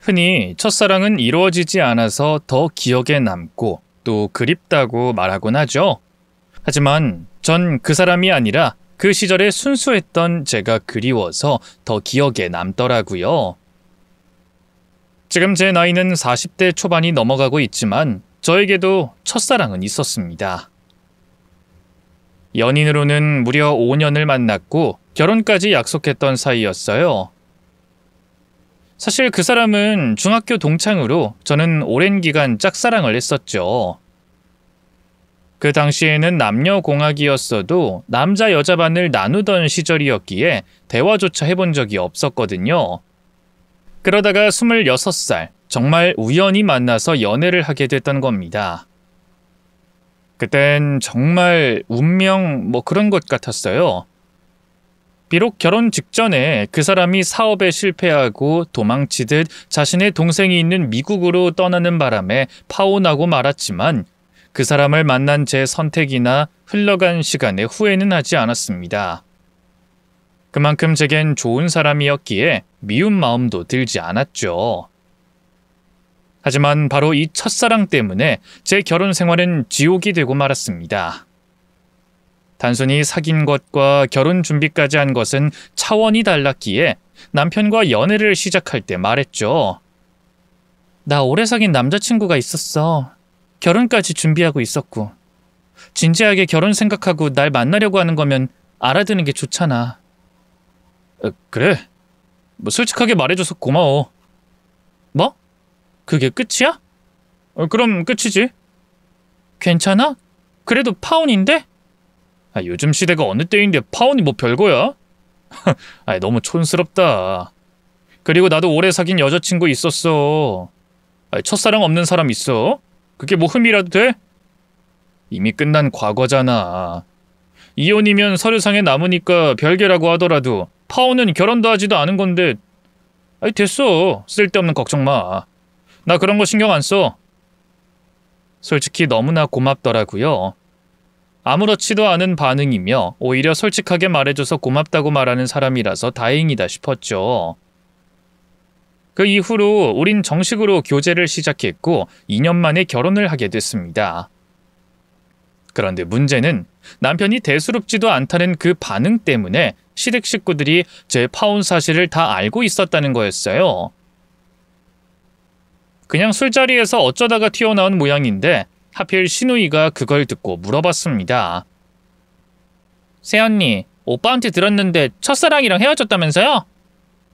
흔히 첫사랑은 이루어지지 않아서 더 기억에 남고 또 그립다고 말하곤 하죠. 하지만 전 그 사람이 아니라 그 시절에 순수했던 제가 그리워서 더 기억에 남더라고요. 지금 제 나이는 40대 초반이 넘어가고 있지만 저에게도 첫사랑은 있었습니다. 연인으로는 무려 5년을 만났고 결혼까지 약속했던 사이였어요. 사실 그 사람은 중학교 동창으로 저는 오랜 기간 짝사랑을 했었죠. 그 당시에는 남녀공학이었어도 남자 여자반을 나누던 시절이었기에 대화조차 해본 적이 없었거든요. 그러다가 26살, 정말 우연히 만나서 연애를 하게 됐던 겁니다. 그땐 정말 운명 그런 것 같았어요. 비록 결혼 직전에 그 사람이 사업에 실패하고 도망치듯 자신의 동생이 있는 미국으로 떠나는 바람에 파혼하고 말았지만 그 사람을 만난 제 선택이나 흘러간 시간에 후회는 하지 않았습니다. 그만큼 제겐 좋은 사람이었기에 미운 마음도 들지 않았죠. 하지만 바로 이 첫사랑 때문에 제 결혼 생활은 지옥이 되고 말았습니다. 단순히 사귄 것과 결혼 준비까지 한 것은 차원이 달랐기에 남편과 연애를 시작할 때 말했죠. 나 오래 사귄 남자친구가 있었어. 결혼까지 준비하고 있었고. 진지하게 결혼 생각하고 날 만나려고 하는 거면 알아두는 게 좋잖아. 그래. 솔직하게 말해줘서 고마워. 뭐? 그게 끝이야? 그럼 끝이지. 괜찮아? 그래도 파혼인데? 요즘 시대가 어느 때인데 파혼이 별거야? 너무 촌스럽다. 그리고 나도 오래 사귄 여자친구 있었어. 첫사랑 없는 사람 있어? 그게 흠이라도 돼? 이미 끝난 과거잖아. 이혼이면 서류상에 남으니까 별개라고 하더라도 파혼은 결혼도 하지도 않은 건데. 됐어. 쓸데없는 걱정 마. 나 그런 거 신경 안 써. 솔직히 너무나 고맙더라고요. 아무렇지도 않은 반응이며 오히려 솔직하게 말해줘서 고맙다고 말하는 사람이라서 다행이다 싶었죠. 그 이후로 우린 정식으로 교제를 시작했고 2년 만에 결혼을 하게 됐습니다. 그런데 문제는 남편이 대수롭지도 않다는 그 반응 때문에 시댁 식구들이 제 파혼 사실을 다 알고 있었다는 거였어요. 그냥 술자리에서 어쩌다가 튀어나온 모양인데 하필 시누이가 그걸 듣고 물어봤습니다. 새언니, 오빠한테 들었는데 첫사랑이랑 헤어졌다면서요?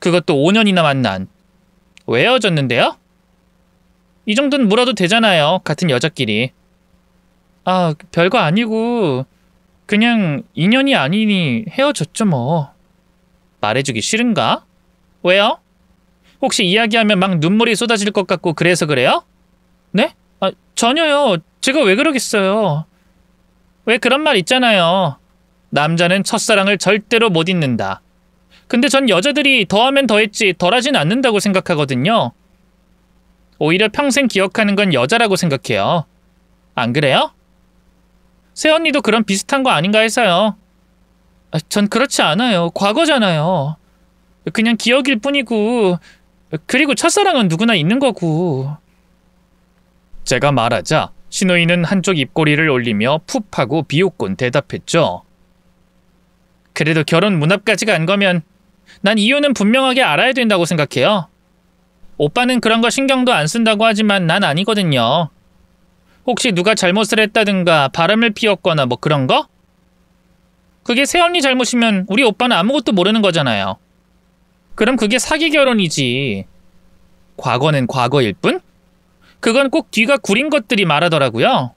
그것도 5년이나 만난. 왜 헤어졌는데요? 이 정도는 물어도 되잖아요. 같은 여자끼리. 별거 아니고 그냥 인연이 아니니 헤어졌죠 뭐. 말해주기 싫은가? 왜요? 혹시 이야기하면 막 눈물이 쏟아질 것 같고 그래서 그래요? 네? 전혀요. 제가 왜 그러겠어요. 왜 그런 말 있잖아요. 남자는 첫사랑을 절대로 못 잊는다. 근데 전 여자들이 더하면 더했지 덜하진 않는다고 생각하거든요. 오히려 평생 기억하는 건 여자라고 생각해요. 안 그래요? 새언니도 그런 비슷한 거 아닌가 해서요. 전 그렇지 않아요. 과거잖아요. 그냥 기억일 뿐이고, 그리고 첫사랑은 누구나 있는 거고. 제가 말하자 시누이는 한쪽 입꼬리를 올리며 푹 하고 비웃곤 대답했죠. 그래도 결혼 문 앞까지 간 거면 난 이유는 분명하게 알아야 된다고 생각해요. 오빠는 그런 거 신경도 안 쓴다고 하지만 난 아니거든요. 혹시 누가 잘못을 했다든가 바람을 피웠거나 그런 거? 그게 새언니 잘못이면 우리 오빠는 아무것도 모르는 거잖아요. 그럼 그게 사기 결혼이지. 과거는 과거일 뿐? 그건 꼭 뒤가 구린 것들이 말하더라고요.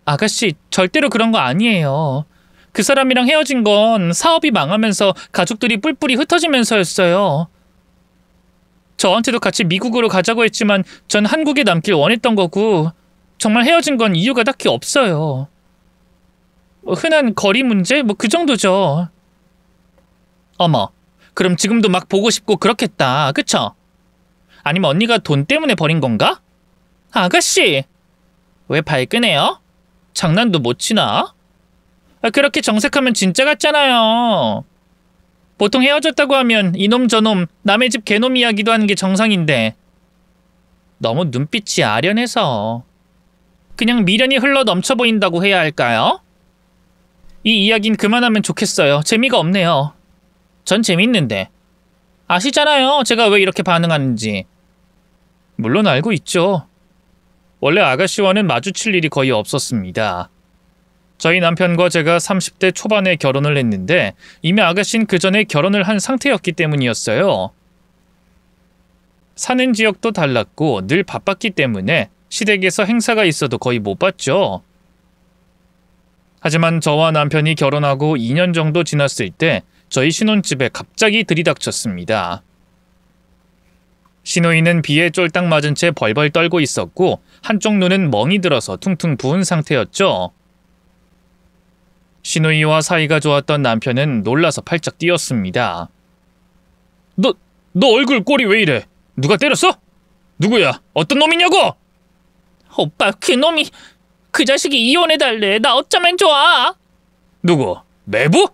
아가씨, 절대로 그런 거 아니에요. 그 사람이랑 헤어진 건 사업이 망하면서 가족들이 뿔뿔이 흩어지면서였어요. 저한테도 같이 미국으로 가자고 했지만 전 한국에 남길 원했던 거고 정말 헤어진 건 이유가 딱히 없어요. 흔한 거리 문제? 그 정도죠. 어머, 그럼 지금도 막 보고 싶고 그렇겠다. 그쵸? 아니면 언니가 돈 때문에 버린 건가? 아가씨! 왜 발끈해요? 장난도 못 치나? 그렇게 정색하면 진짜 같잖아요. 보통 헤어졌다고 하면 이놈 저놈 남의 집 개놈 이야기도 하는 게 정상인데 너무 눈빛이 아련해서 그냥 미련이 흘러 넘쳐 보인다고 해야 할까요? 이 이야긴 그만하면 좋겠어요. 재미가 없네요. 전 재밌는데. 아시잖아요. 제가 왜 이렇게 반응하는지. 물론 알고 있죠. 원래 아가씨와는 마주칠 일이 거의 없었습니다. 저희 남편과 제가 30대 초반에 결혼을 했는데 이미 아가씨는 그 전에 결혼을 한 상태였기 때문이었어요. 사는 지역도 달랐고 늘 바빴기 때문에 시댁에서 행사가 있어도 거의 못 봤죠. 하지만 저와 남편이 결혼하고 2년 정도 지났을 때 저희 신혼집에 갑자기 들이닥쳤습니다. 시누이는 비에 쫄딱 맞은 채 벌벌 떨고 있었고 한쪽 눈은 멍이 들어서 퉁퉁 부은 상태였죠. 시누이와 사이가 좋았던 남편은 놀라서 팔짝 뛰었습니다. 너 얼굴 꼴이 왜 이래? 누가 때렸어? 누구야? 어떤 놈이냐고? 오빠, 그놈이 그 자식이 이혼해달래. 나 어쩌면 좋아? 누구? 매부?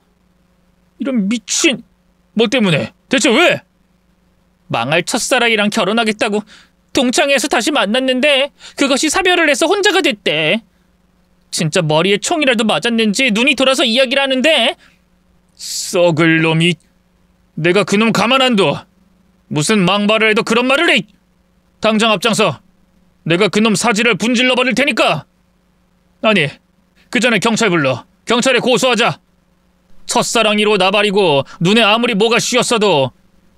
이런 미친... 뭐 때문에? 대체 왜? 망할 첫사랑이랑 결혼하겠다고 동창회에서 다시 만났는데 그것이 사별을 해서 혼자가 됐대. 진짜 머리에 총이라도 맞았는지 눈이 돌아서 이야기를 하는데 썩을 놈이... 내가 그놈 가만 안 둬. 무슨 망발을 해도 그런 말을 해. 당장 앞장서. 내가 그놈 사지를 분질러 버릴 테니까. 아니, 그 전에 경찰 불러. 경찰에 고소하자. 첫사랑이로 나발이고 눈에 아무리 뭐가 씌었어도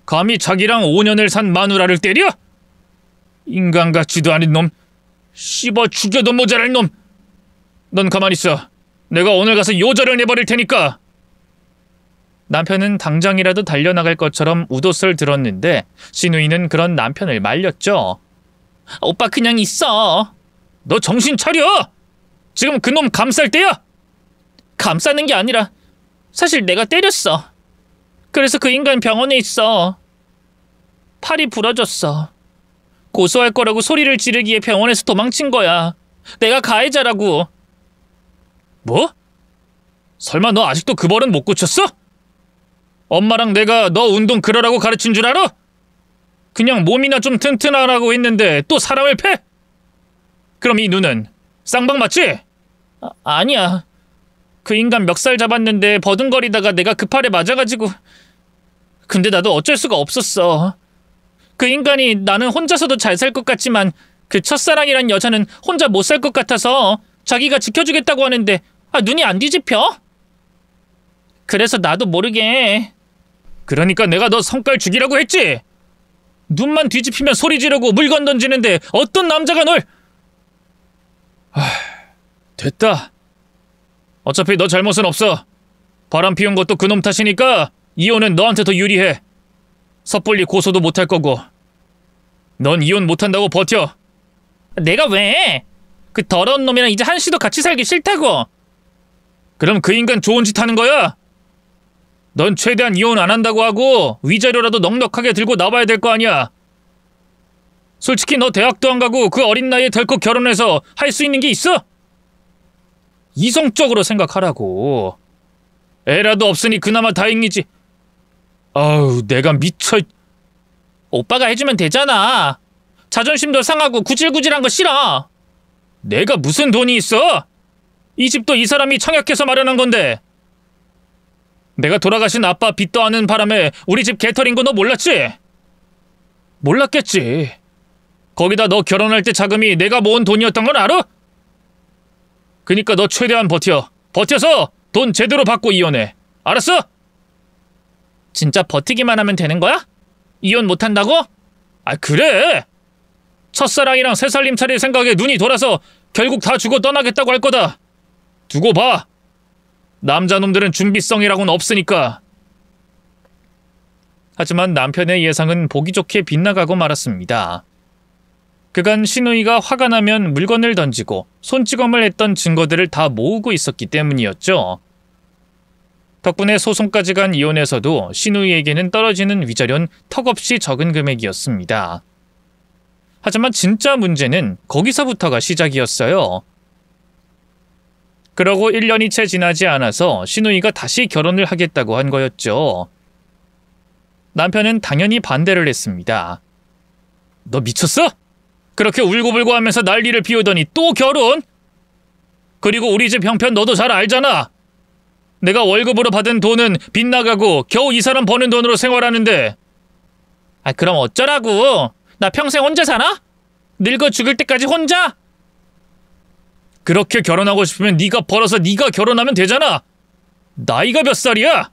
감히 자기랑 5년을 산 마누라를 때려? 인간 같지도 않은 놈. 씹어 죽여도 모자랄 놈. 넌 가만히 있어. 내가 오늘 가서 요절을 내버릴 테니까. 남편은 당장이라도 달려나갈 것처럼 웃옷을 들었는데 시누이는 그런 남편을 말렸죠. 오빠 그냥 있어. 너 정신 차려. 지금 그놈 감쌀 때야. 감싸는 게 아니라 사실 내가 때렸어. 그래서 그 인간 병원에 있어. 팔이 부러졌어. 고소할 거라고 소리를 지르기에 병원에서 도망친 거야. 내가 가해자라고. 뭐? 설마 너 아직도 그 벌은 못 고쳤어? 엄마랑 내가 너 운동 그러라고 가르친 줄 알아? 그냥 몸이나 좀 튼튼하라고 했는데 또 사람을 패? 그럼 이 눈은 쌍방 맞지? 아니야. 그 인간 멱살 잡았는데 버둥거리다가 내가 그 팔에 맞아가지고. 근데 나도 어쩔 수가 없었어. 그 인간이 나는 혼자서도 잘 살 것 같지만 그 첫사랑이란 여자는 혼자 못 살 것 같아서 자기가 지켜주겠다고 하는데 눈이 안 뒤집혀? 그래서 나도 모르게. 그러니까 내가 너 성깔 죽이라고 했지? 눈만 뒤집히면 소리 지르고 물건 던지는데 어떤 남자가 널... 됐다. 어차피 너 잘못은 없어. 바람 피운 것도 그놈 탓이니까 이혼은 너한테 더 유리해. 섣불리 고소도 못할 거고. 넌 이혼 못한다고 버텨. 내가 왜? 그 더러운 놈이랑 이제 한시도 같이 살기 싫다고. 그럼 그 인간 좋은 짓 하는 거야? 넌 최대한 이혼 안 한다고 하고 위자료라도 넉넉하게 들고 나와야 될 거 아니야. 솔직히 너 대학도 안 가고 그 어린 나이에 덜컥 결혼해서 할 수 있는 게 있어? 이성적으로 생각하라고. 애라도 없으니 그나마 다행이지. 아우, 내가 미쳐. 오빠가 해주면 되잖아. 자존심도 상하고 구질구질한 거 싫어. 내가 무슨 돈이 있어? 이 집도 이 사람이 청약해서 마련한 건데. 내가 돌아가신 아빠 빚 떠안는 바람에 우리 집 개털인 거 너 몰랐지? 몰랐겠지. 거기다 너 결혼할 때 자금이 내가 모은 돈이었던 건 알아? 그니까 너 최대한 버텨. 버텨서 돈 제대로 받고 이혼해. 알았어? 진짜 버티기만 하면 되는 거야? 이혼 못한다고? 그래. 첫사랑이랑 새살림 차릴 생각에 눈이 돌아서 결국 다 주고 떠나겠다고 할 거다. 두고 봐. 남자놈들은 준비성이라고는 없으니까. 하지만 남편의 예상은 보기 좋게 빗나가고 말았습니다. 그간 시누이가 화가 나면 물건을 던지고 손찌검을 했던 증거들을 다 모으고 있었기 때문이었죠. 덕분에 소송까지 간 이혼에서도 시누이에게는 떨어지는 위자료는 턱없이 적은 금액이었습니다. 하지만 진짜 문제는 거기서부터가 시작이었어요. 그러고 1년이 채 지나지 않아서 시누이가 다시 결혼을 하겠다고 한 거였죠. 남편은 당연히 반대를 했습니다. 너 미쳤어? 그렇게 울고불고 하면서 난리를 피우더니 또 결혼? 그리고 우리 집 형편 너도 잘 알잖아. 내가 월급으로 받은 돈은 빚나가고 겨우 이 사람 버는 돈으로 생활하는데. 그럼 어쩌라고? 나 평생 혼자 사나? 늙어 죽을 때까지 혼자? 그렇게 결혼하고 싶으면 네가 벌어서 네가 결혼하면 되잖아. 나이가 몇 살이야?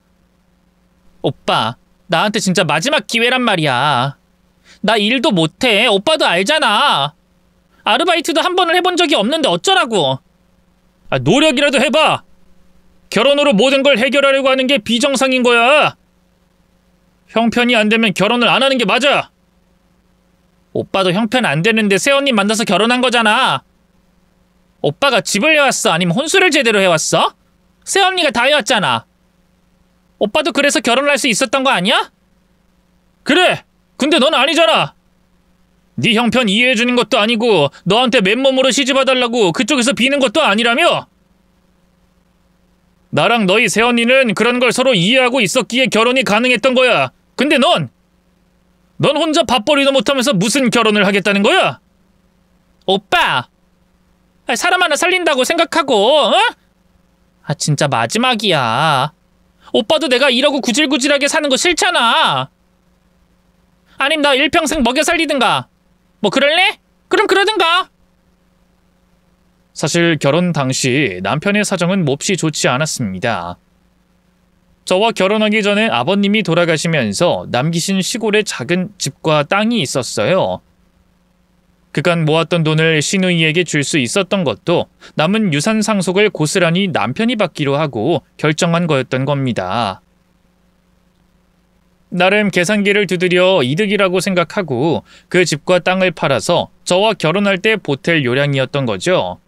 오빠, 나한테 진짜 마지막 기회란 말이야. 나 일도 못해. 오빠도 알잖아. 아르바이트도 한 번을 해본 적이 없는데 어쩌라고. 노력이라도 해봐. 결혼으로 모든 걸 해결하려고 하는 게 비정상인 거야. 형편이 안 되면 결혼을 안 하는 게 맞아. 오빠도 형편 안 되는데 새언니 만나서 결혼한 거잖아. 오빠가 집을 해왔어? 아니면 혼수를 제대로 해왔어? 새언니가 다 해왔잖아. 오빠도 그래서 결혼할 수 있었던 거 아니야? 그래! 근데 넌 아니잖아. 네 형편 이해해주는 것도 아니고 너한테 맨몸으로 시집와달라고 그쪽에서 비는 것도 아니라며? 나랑 너희 새언니는 그런 걸 서로 이해하고 있었기에 결혼이 가능했던 거야. 근데 넌 혼자 밥벌이도 못하면서 무슨 결혼을 하겠다는 거야? 오빠! 사람 하나 살린다고 생각하고, 어? 진짜 마지막이야. 오빠도 내가 이러고 구질구질하게 사는 거 싫잖아. 아님 나 일평생 먹여 살리든가. 뭐 그럴래? 그럼 그러든가. 사실 결혼 당시 남편의 사정은 몹시 좋지 않았습니다. 저와 결혼하기 전에 아버님이 돌아가시면서 남기신 시골에 작은 집과 땅이 있었어요. 그간 모았던 돈을 시누이에게 줄 수 있었던 것도 남은 유산 상속을 고스란히 남편이 받기로 하고 결정한 거였던 겁니다. 나름 계산기를 두드려 이득이라고 생각하고 그 집과 땅을 팔아서 저와 결혼할 때 보탤 요량이었던 거죠.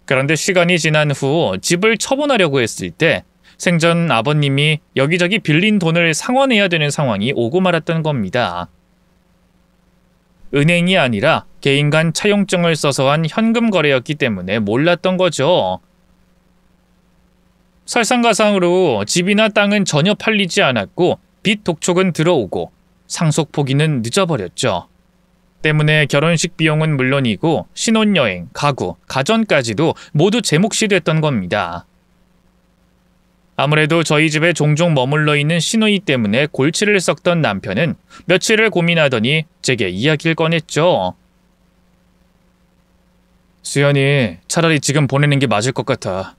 그런데 시간이 지난 후 집을 처분하려고 했을 때 생전 아버님이 여기저기 빌린 돈을 상환해야 되는 상황이 오고 말았던 겁니다. 은행이 아니라 개인 간 차용증을 써서 한 현금 거래였기 때문에 몰랐던 거죠. 설상가상으로 집이나 땅은 전혀 팔리지 않았고 빚 독촉은 들어오고 상속 포기는 늦어버렸죠. 때문에 결혼식 비용은 물론이고 신혼여행, 가구, 가전까지도 모두 제 몫이 됐던 겁니다. 아무래도 저희 집에 종종 머물러 있는 시누이 때문에 골치를 썩던 남편은 며칠을 고민하더니 제게 이야기를 꺼냈죠. 수연이 차라리 지금 보내는 게 맞을 것 같아.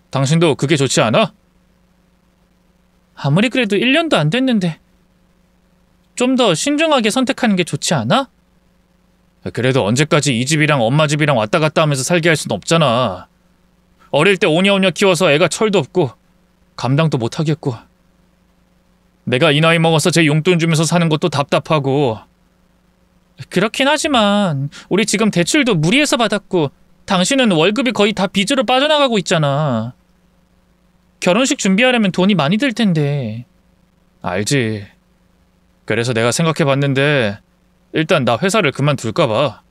당신도 그게 좋지 않아? 아무리 그래도 1년도 안 됐는데 좀 더 신중하게 선택하는 게 좋지 않아? 그래도 언제까지 이 집이랑 엄마 집이랑 왔다 갔다 하면서 살게 할 순 없잖아. 어릴 때 오냐오냐 키워서 애가 철도 없고 감당도 못하겠고 내가 이 나이 먹어서 제 용돈 주면서 사는 것도 답답하고. 그렇긴 하지만 우리 지금 대출도 무리해서 받았고 당신은 월급이 거의 다 빚으로 빠져나가고 있잖아. 결혼식 준비하려면 돈이 많이 들 텐데. 알지. 그래서 내가 생각해봤는데 일단 나 회사를 그만둘까 봐.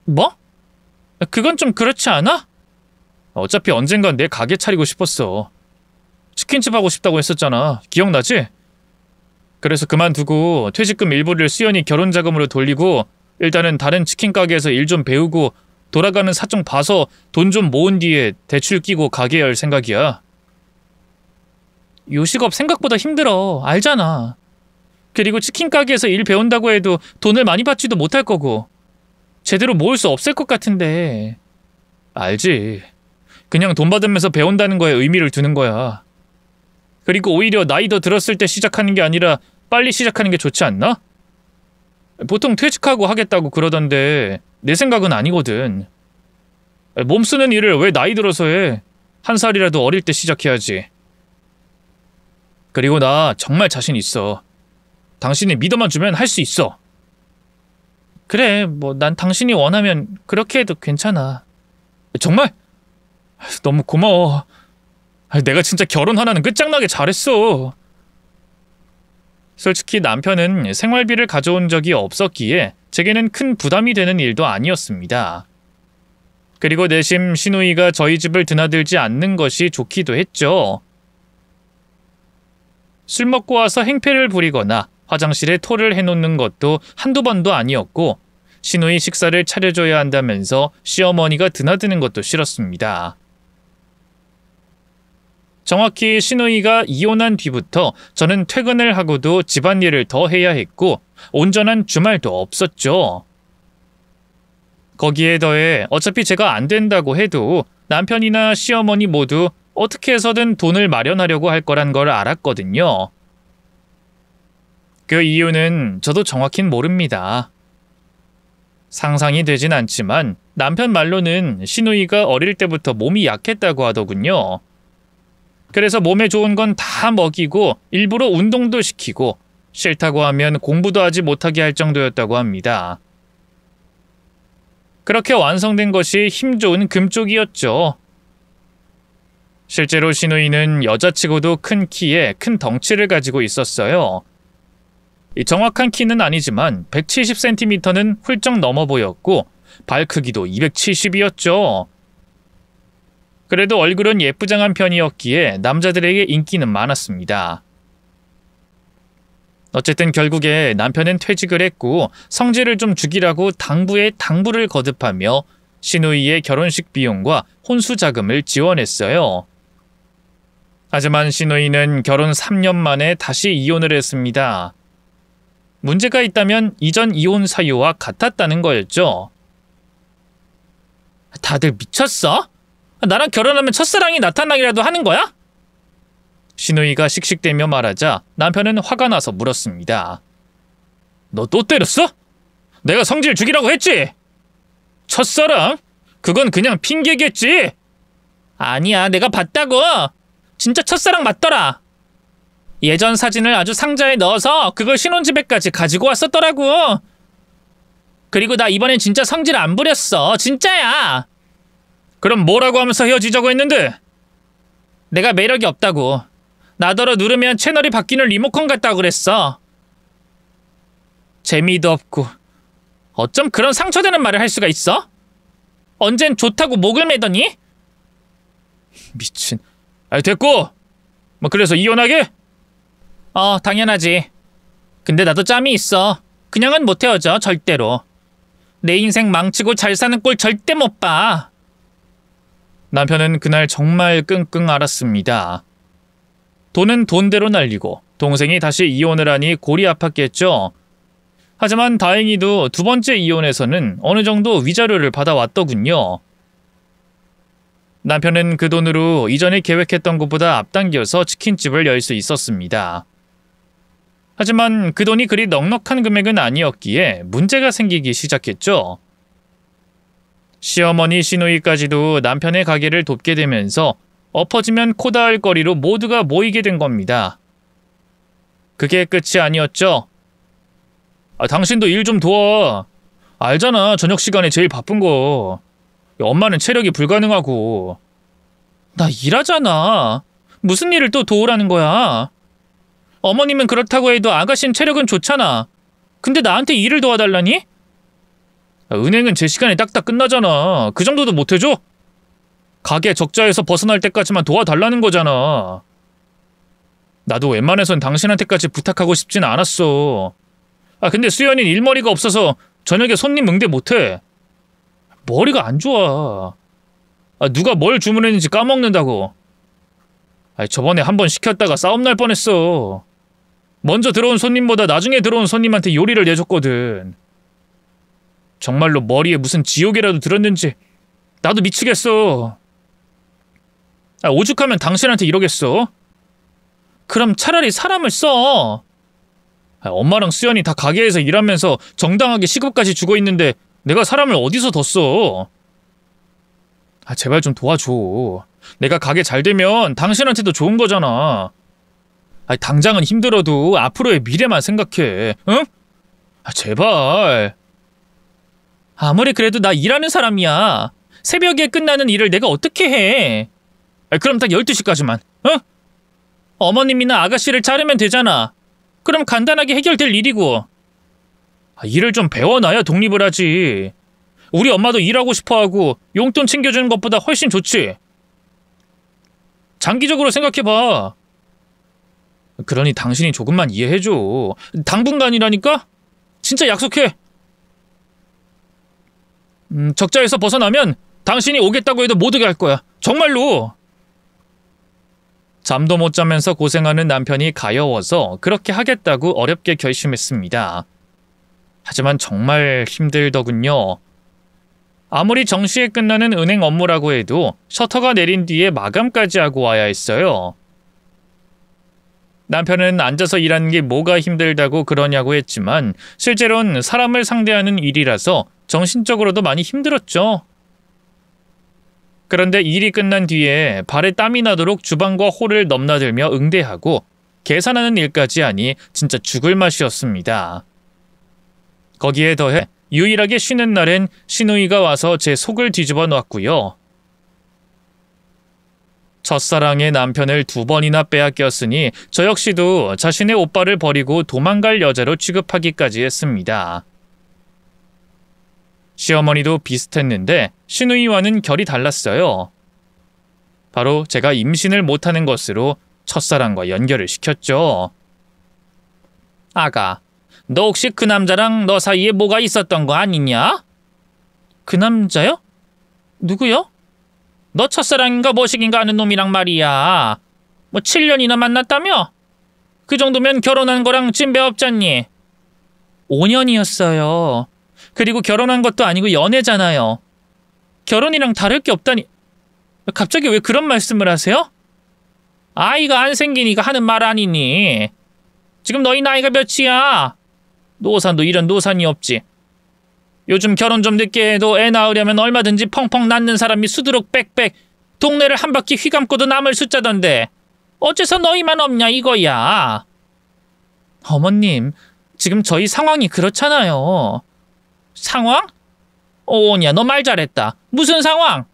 뭐? 그건 좀 그렇지 않아? 어차피 언젠간 내 가게 차리고 싶었어. 치킨집 하고 싶다고 했었잖아. 기억나지? 그래서 그만두고 퇴직금 일부를 수연이 결혼 자금으로 돌리고 일단은 다른 치킨 가게에서 일 좀 배우고 돌아가는 사정 봐서 돈 좀 모은 뒤에 대출 끼고 가게 열 생각이야. 요식업 생각보다 힘들어. 알잖아. 그리고 치킨 가게에서 일 배운다고 해도 돈을 많이 받지도 못할 거고 제대로 모을 수 없을 것 같은데. 알지. 그냥 돈 받으면서 배운다는 거에 의미를 두는 거야. 그리고 오히려 나이 더 들었을 때 시작하는 게 아니라 빨리 시작하는 게 좋지 않나? 보통 퇴직하고 하겠다고 그러던데 내 생각은 아니거든. 몸 쓰는 일을 왜 나이 들어서 해? 한 살이라도 어릴 때 시작해야지. 그리고 나 정말 자신 있어. 당신이 믿어만 주면 할 수 있어. 그래, 뭐 난 당신이 원하면 그렇게 해도 괜찮아. 정말? 너무 고마워. 내가 진짜 결혼 하나는 끝장나게 잘했어. 솔직히 남편은 생활비를 가져온 적이 없었기에 제게는 큰 부담이 되는 일도 아니었습니다. 그리고 내심 시누이가 저희 집을 드나들지 않는 것이 좋기도 했죠. 술 먹고 와서 행패를 부리거나 화장실에 토를 해놓는 것도 한두 번도 아니었고 시누이 식사를 차려줘야 한다면서 시어머니가 드나드는 것도 싫었습니다. 정확히 시누이가 이혼한 뒤부터 저는 퇴근을 하고도 집안일을 더 해야 했고 온전한 주말도 없었죠. 거기에 더해 어차피 제가 안 된다고 해도 남편이나 시어머니 모두 어떻게 해서든 돈을 마련하려고 할 거란 걸 알았거든요. 그 이유는 저도 정확히는 모릅니다. 상상이 되진 않지만 남편 말로는 시누이가 어릴 때부터 몸이 약했다고 하더군요. 그래서 몸에 좋은 건 다 먹이고 일부러 운동도 시키고 싫다고 하면 공부도 하지 못하게 할 정도였다고 합니다. 그렇게 완성된 것이 힘 좋은 금쪽이었죠. 실제로 시누이는 여자치고도 큰 키에 큰 덩치를 가지고 있었어요. 정확한 키는 아니지만 170cm는 훌쩍 넘어 보였고 발 크기도 270이었죠. 그래도 얼굴은 예쁘장한 편이었기에 남자들에게 인기는 많았습니다. 어쨌든 결국에 남편은 퇴직을 했고 성질을 좀 죽이라고 당부에 당부를 거듭하며 시누이의 결혼식 비용과 혼수 자금을 지원했어요. 하지만 시누이는 결혼 3년 만에 다시 이혼을 했습니다. 문제가 있다면 이전 이혼 사유와 같았다는 거였죠. 다들 미쳤어? 나랑 결혼하면 첫사랑이 나타나기라도 하는 거야? 시누이가 씩씩대며 말하자 남편은 화가 나서 물었습니다. 너 또 때렸어? 내가 성질 죽이라고 했지? 첫사랑? 그건 그냥 핑계겠지? 아니야, 내가 봤다고. 진짜 첫사랑 맞더라. 예전 사진을 아주 상자에 넣어서 그걸 신혼집에까지 가지고 왔었더라고. 그리고 나 이번엔 진짜 성질 안 부렸어. 진짜야. 그럼 뭐라고 하면서 헤어지자고 했는데? 내가 매력이 없다고. 나더러 누르면 채널이 바뀌는 리모컨 같다고 그랬어. 재미도 없고 어쩜 그런 상처되는 말을 할 수가 있어? 언젠 좋다고 목을 매더니? 미친. 아이 됐고. 뭐 그래서 이혼하게? 당연하지. 근데 나도 짬이 있어. 그냥은 못 헤어져, 절대로. 내 인생 망치고 잘 사는 꼴 절대 못 봐. 남편은 그날 정말 끙끙 앓았습니다. 돈은 돈대로 날리고 동생이 다시 이혼을 하니 골이 아팠겠죠. 하지만 다행히도 두 번째 이혼에서는 어느 정도 위자료를 받아왔더군요. 남편은 그 돈으로 이전에 계획했던 것보다 앞당겨서 치킨집을 열 수 있었습니다. 하지만 그 돈이 그리 넉넉한 금액은 아니었기에 문제가 생기기 시작했죠. 시어머니 시누이까지도 남편의 가게를 돕게 되면서 엎어지면 코 닿을 거리로 모두가 모이게 된 겁니다. 그게 끝이 아니었죠. 당신도 일 좀 도와. 알잖아, 저녁 시간에 제일 바쁜 거. 엄마는 체력이 불가능하고. 나 일하잖아. 무슨 일을 또 도우라는 거야? 어머님은 그렇다고 해도 아가씨는 체력은 좋잖아. 근데 나한테 일을 도와달라니? 은행은 제 시간에 딱딱 끝나잖아. 그 정도도 못해줘? 가게 적자에서 벗어날 때까지만 도와달라는 거잖아. 나도 웬만해선 당신한테까지 부탁하고 싶진 않았어. 근데 수연이는 일머리가 없어서 저녁에 손님 응대 못해. 머리가 안 좋아. 누가 뭘 주문했는지 까먹는다고. 저번에 한 번 시켰다가 싸움 날 뻔했어. 먼저 들어온 손님보다 나중에 들어온 손님한테 요리를 내줬거든. 정말로 머리에 무슨 지옥이라도 들었는지 나도 미치겠어. 오죽하면 당신한테 이러겠어? 그럼 차라리 사람을 써. 엄마랑 수연이 다 가게에서 일하면서 정당하게 시급까지 주고 있는데 내가 사람을 어디서 더 써? 제발 좀 도와줘. 내가 가게 잘 되면 당신한테도 좋은 거잖아. 당장은 힘들어도 앞으로의 미래만 생각해. 응? 제발. 아무리 그래도 나 일하는 사람이야. 새벽에 끝나는 일을 내가 어떻게 해? 그럼 딱 12시까지만. 응? 어머님이나 아가씨를 자르면 되잖아. 그럼 간단하게 해결될 일이고. 일을 좀 배워놔야 독립을 하지. 우리 엄마도 일하고 싶어하고 용돈 챙겨주는 것보다 훨씬 좋지. 장기적으로 생각해봐. 그러니 당신이 조금만 이해해줘. 당분간이라니까? 진짜 약속해. 적자에서 벗어나면 당신이 오겠다고 해도 못 오게 할 거야. 정말로. 잠도 못 자면서 고생하는 남편이 가여워서 그렇게 하겠다고 어렵게 결심했습니다. 하지만 정말 힘들더군요. 아무리 정시에 끝나는 은행 업무라고 해도 셔터가 내린 뒤에 마감까지 하고 와야 했어요. 남편은 앉아서 일하는 게 뭐가 힘들다고 그러냐고 했지만 실제로는 사람을 상대하는 일이라서 정신적으로도 많이 힘들었죠. 그런데 일이 끝난 뒤에 발에 땀이 나도록 주방과 홀을 넘나들며 응대하고 계산하는 일까지 하니 진짜 죽을 맛이었습니다. 거기에 더해 유일하게 쉬는 날엔 시누이가 와서 제 속을 뒤집어 놨고요. 첫사랑의 남편을 2번이나 빼앗겼으니 저 역시도 자신의 오빠를 버리고 도망갈 여자로 취급하기까지 했습니다. 시어머니도 비슷했는데 시누이와는 결이 달랐어요. 바로 제가 임신을 못하는 것으로 첫사랑과 연결을 시켰죠. 아가, 너 혹시 그 남자랑 너 사이에 뭐가 있었던 거 아니냐? 그 남자요? 누구요? 너 첫사랑인가 뭐시긴가 하는 놈이랑 말이야. 뭐 7년이나 만났다며? 그 정도면 결혼한 거랑 찐배 없잖니? 5년이었어요. 그리고 결혼한 것도 아니고 연애잖아요. 결혼이랑 다를 게 없다니. 갑자기 왜 그런 말씀을 하세요? 아이가 안 생기니까 하는 말 아니니. 지금 너희 나이가 몇이야? 노산도 이런 노산이 없지. 요즘 결혼 좀 늦게 해도 애 낳으려면 얼마든지 펑펑 낳는 사람이 수두룩 빽빽 동네를 한 바퀴 휘감고도 남을 숫자던데 어째서 너희만 없냐 이거야. 어머님, 지금 저희 상황이 그렇잖아요. 상황? 오냐, 너 말 잘했다. 무슨 상황?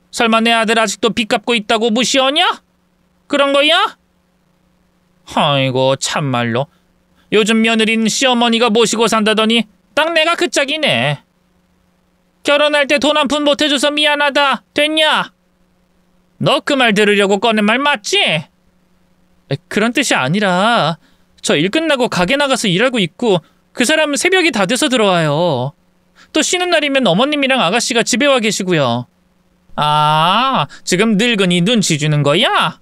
설마 내 아들 아직도 빚 갚고 있다고 무시하냐? 그런 거야? 아이고 참말로. 요즘 며느린 시어머니가 모시고 산다더니 딱 내가 그 짝이네. 결혼할 때 돈 한 푼 못해줘서 미안하다. 됐냐? 너 그 말 들으려고 꺼낸 말 맞지? 그런 뜻이 아니라 저 일 끝나고 가게 나가서 일하고 있고 그 사람은 새벽이 다 돼서 들어와요. 또 쉬는 날이면 어머님이랑 아가씨가 집에 와 계시고요. 아, 지금 늙은이 눈치 주는 거야?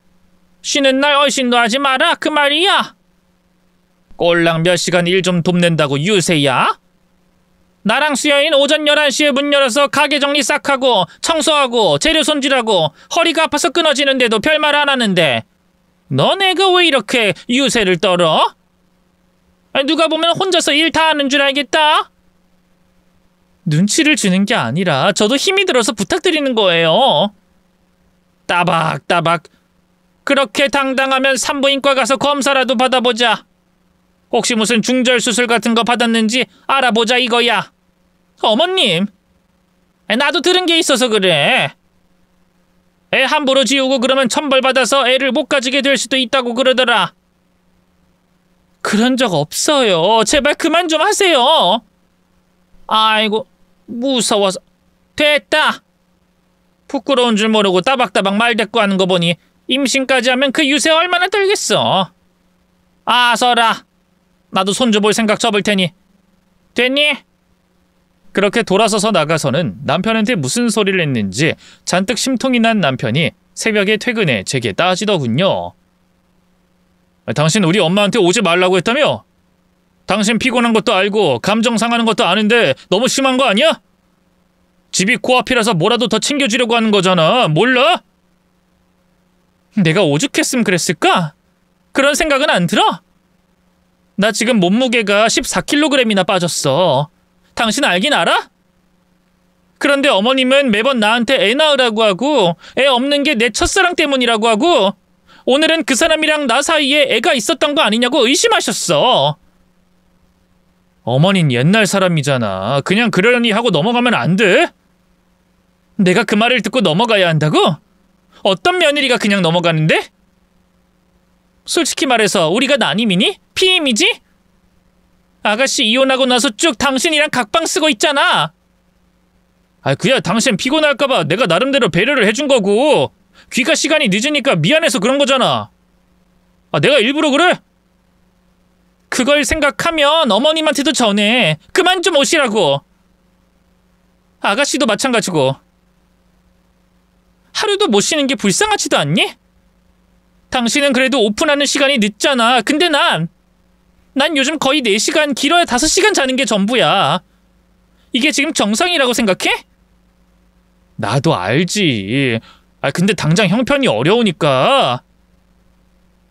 쉬는 날 얼씬도 하지 마라 그 말이야? 꼴랑 몇 시간 일 좀 돕는다고 유세야? 나랑 수여인 오전 11시에 문 열어서 가게 정리 싹 하고 청소하고 재료 손질하고 허리가 아파서 끊어지는데도 별말 안 하는데 너 내가 왜 이렇게 유세를 떨어? 누가 보면 혼자서 일 다 하는 줄 알겠다? 눈치를 주는 게 아니라 저도 힘이 들어서 부탁드리는 거예요. 따박따박. 그렇게 당당하면 산부인과 가서 검사라도 받아보자. 혹시 무슨 중절 수술 같은 거 받았는지 알아보자 이거야. 어머님, 나도 들은 게 있어서 그래. 애 함부로 지우고 그러면 천벌받아서 애를 못 가지게 될 수도 있다고 그러더라. 그런 적 없어요. 제발 그만 좀 하세요. 아이고, 무서워서. 됐다. 부끄러운 줄 모르고 따박따박 말대꾸 하는 거 보니 임신까지 하면 그 유세 얼마나 떨겠어. 아서라. 나도 손주 볼 생각 접을 테니. 됐니? 그렇게 돌아서서 나가서는 남편한테 무슨 소리를 했는지 잔뜩 심통이 난 남편이 새벽에 퇴근해 제게 따지더군요. 당신 우리 엄마한테 오지 말라고 했다며? 당신 피곤한 것도 알고 감정 상하는 것도 아는데 너무 심한 거 아니야? 집이 코앞이라서 뭐라도 더 챙겨주려고 하는 거잖아. 몰라? 내가 오죽했으면 그랬을까? 그런 생각은 안 들어? 나 지금 몸무게가 14kg이나 빠졌어. 당신 알긴 알아? 그런데 어머님은 매번 나한테 애 낳으라고 하고 애 없는 게 내 첫사랑 때문이라고 하고 오늘은 그 사람이랑 나 사이에 애가 있었던 거 아니냐고 의심하셨어. 어머닌 옛날 사람이잖아. 그냥 그러려니 하고 넘어가면 안 돼? 내가 그 말을 듣고 넘어가야 한다고? 어떤 며느리가 그냥 넘어가는데? 솔직히 말해서 우리가 난임이니? 피임이지? 아가씨 이혼하고 나서 쭉 당신이랑 각방 쓰고 있잖아. 그야 당신 피곤할까봐 내가 나름대로 배려를 해준 거고 귀가 시간이 늦으니까 미안해서 그런 거잖아. 내가 일부러 그래? 그걸 생각하면 어머님한테도 전해. 그만 좀 오시라고. 아가씨도 마찬가지고. 하루도 못 쉬는 게 불쌍하지도 않니? 당신은 그래도 오픈하는 시간이 늦잖아. 근데 난 요즘 거의 4시간, 길어야 5시간 자는 게 전부야. 이게 지금 정상이라고 생각해? 나도 알지. 근데 당장 형편이 어려우니까.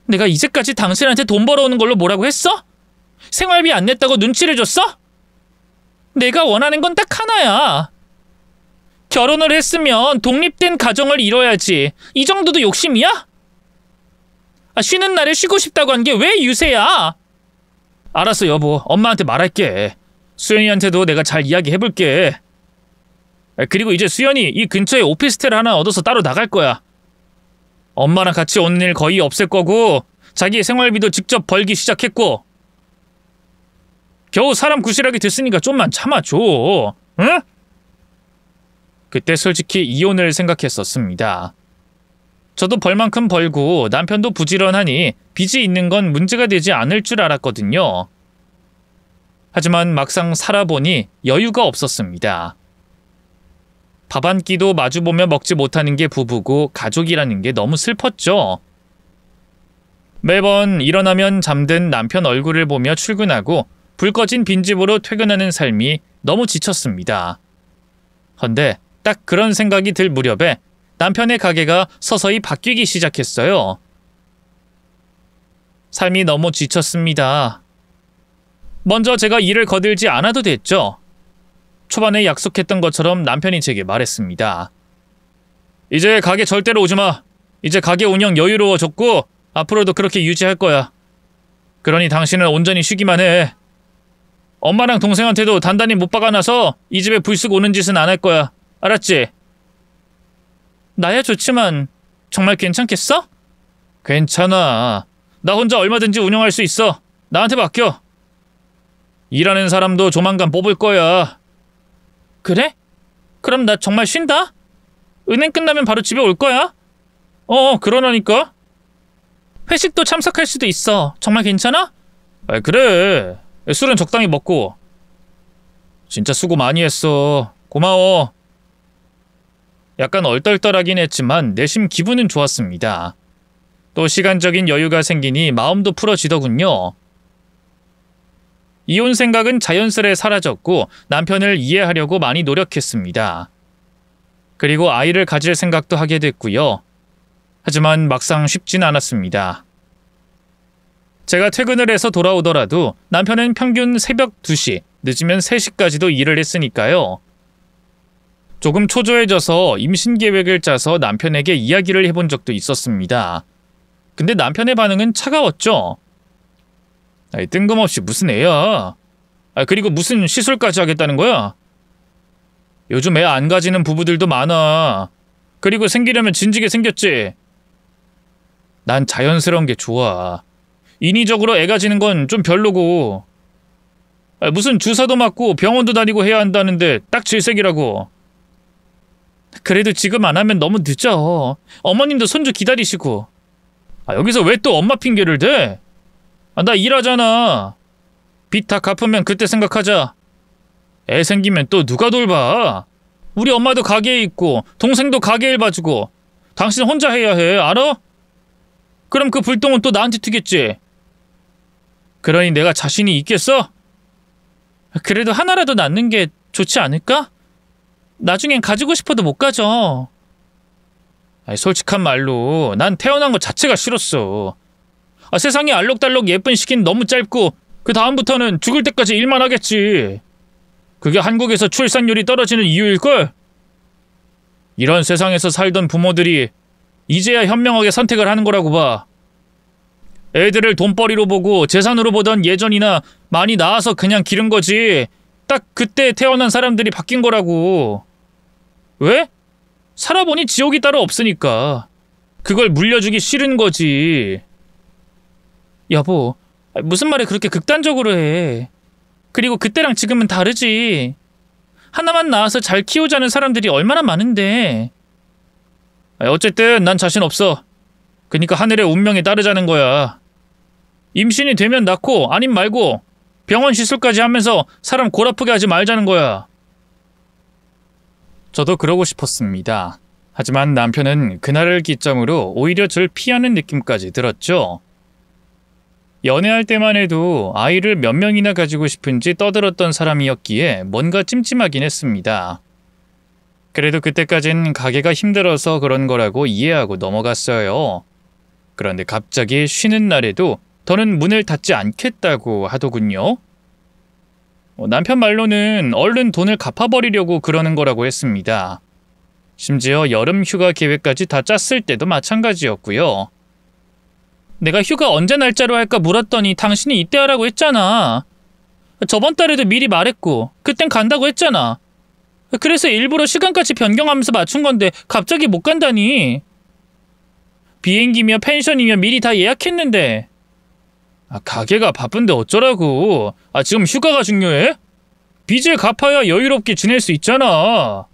내가 이제까지 당신한테 돈 벌어오는 걸로 뭐라고 했어? 생활비 안 냈다고 눈치를 줬어? 내가 원하는 건 딱 하나야. 결혼을 했으면 독립된 가정을 이뤄야지. 이 정도도 욕심이야? 쉬는 날에 쉬고 싶다고 한 게 왜 유세야? 알았어, 여보. 엄마한테 말할게. 수연이한테도 내가 잘 이야기해볼게. 그리고 이제 수연이 이 근처에 오피스텔 하나 얻어서 따로 나갈 거야. 엄마랑 같이 오는 일 거의 없을 거고 자기 생활비도 직접 벌기 시작했고. 겨우 사람 구실하게 됐으니까 좀만 참아줘. 응? 그때 솔직히 이혼을 생각했었습니다. 저도 벌 만큼 벌고 남편도 부지런하니 빚이 있는 건 문제가 되지 않을 줄 알았거든요. 하지만 막상 살아보니 여유가 없었습니다. 밥 한 끼도 마주보며 먹지 못하는 게 부부고 가족이라는 게 너무 슬펐죠. 매번 일어나면 잠든 남편 얼굴을 보며 출근하고 불 꺼진 빈집으로 퇴근하는 삶이 너무 지쳤습니다. 헌데 딱 그런 생각이 들 무렵에 남편의 가게가 서서히 바뀌기 시작했어요. 삶이 너무 지쳤습니다. 먼저 제가 일을 거들지 않아도 됐죠. 초반에 약속했던 것처럼 남편이 제게 말했습니다. 이제 가게 절대로 오지 마. 이제 가게 운영 여유로워졌고 앞으로도 그렇게 유지할 거야. 그러니 당신은 온전히 쉬기만 해. 엄마랑 동생한테도 단단히 못 박아놔서 이 집에 불쑥 오는 짓은 안 할 거야. 알았지? 나야 좋지만 정말 괜찮겠어? 괜찮아. 나 혼자 얼마든지 운영할 수 있어. 나한테 맡겨. 일하는 사람도 조만간 뽑을 거야. 그래? 그럼 나 정말 쉰다? 은행 끝나면 바로 집에 올 거야? 그러라니까. 회식도 참석할 수도 있어. 정말 괜찮아? 그래. 술은 적당히 먹고. 진짜 수고 많이 했어. 고마워. 약간 얼떨떨하긴 했지만 내심 기분은 좋았습니다. 또 시간적인 여유가 생기니 마음도 풀어지더군요. 이혼 생각은 자연스레 사라졌고 남편을 이해하려고 많이 노력했습니다. 그리고 아이를 가질 생각도 하게 됐고요. 하지만 막상 쉽진 않았습니다. 제가 퇴근을 해서 돌아오더라도 남편은 평균 새벽 2시, 늦으면 3시까지도 일을 했으니까요. 조금 초조해져서 임신 계획을 짜서 남편에게 이야기를 해본 적도 있었습니다. 근데 남편의 반응은 차가웠죠. 뜬금없이 무슨 애야. 그리고 무슨 시술까지 하겠다는 거야? 요즘 애 안 가지는 부부들도 많아. 그리고 생기려면 진지게 생겼지. 난 자연스러운 게 좋아. 인위적으로 애 가지는 건 좀 별로고. 무슨 주사도 맞고 병원도 다니고 해야 한다는데 딱 질색이라고. 그래도 지금 안 하면 너무 늦어. 어머님도 손주 기다리시고. 여기서 왜 또 엄마 핑계를 대? 나 일하잖아. 빚 다 갚으면 그때 생각하자. 애 생기면 또 누가 돌봐? 우리 엄마도 가게에 있고 동생도 가게 일 봐주고. 당신 혼자 해야 해. 알아? 그럼 그 불똥은 또 나한테 튀겠지. 그러니 내가 자신이 있겠어? 그래도 하나라도 낳는 게 좋지 않을까? 나중엔 가지고 싶어도 못 가져. 솔직한 말로 난 태어난 것 자체가 싫었어. 세상에 알록달록 예쁜 시기는 너무 짧고 그 다음부터는 죽을 때까지 일만 하겠지. 그게 한국에서 출산율이 떨어지는 이유일걸? 이런 세상에서 살던 부모들이 이제야 현명하게 선택을 하는 거라고 봐. 애들을 돈벌이로 보고 재산으로 보던 예전이나 많이 낳아서 그냥 기른 거지. 딱 그때 태어난 사람들이 바뀐 거라고. 왜? 살아보니 지옥이 따로 없으니까. 그걸 물려주기 싫은 거지. 여보, 무슨 말을 그렇게 극단적으로 해. 그리고 그때랑 지금은 다르지. 하나만 낳아서 잘 키우자는 사람들이 얼마나 많은데. 어쨌든 난 자신 없어. 그니까 하늘의 운명에 따르자는 거야. 임신이 되면 낳고 아님 말고 병원 시술까지 하면서 사람 골 아프게 하지 말자는 거야. 저도 그러고 싶었습니다. 하지만 남편은 그날을 기점으로 오히려 절 피하는 느낌까지 들었죠. 연애할 때만 해도 아이를 몇 명이나 가지고 싶은지 떠들었던 사람이었기에 뭔가 찜찜하긴 했습니다. 그래도 그때까진 가게가 힘들어서 그런 거라고 이해하고 넘어갔어요. 그런데 갑자기 쉬는 날에도 더는 문을 닫지 않겠다고 하더군요. 남편 말로는 얼른 돈을 갚아버리려고 그러는 거라고 했습니다. 심지어 여름 휴가 계획까지 다 짰을 때도 마찬가지였고요. 내가 휴가 언제 날짜로 할까 물었더니 당신이 이때 하라고 했잖아. 저번 달에도 미리 말했고 그땐 간다고 했잖아. 그래서 일부러 시간까지 변경하면서 맞춘 건데 갑자기 못 간다니. 비행기며 펜션이며 미리 다 예약했는데. 가게가 바쁜데 어쩌라고. 지금 휴가가 중요해? 빚을 갚아야 여유롭게 지낼 수 있잖아.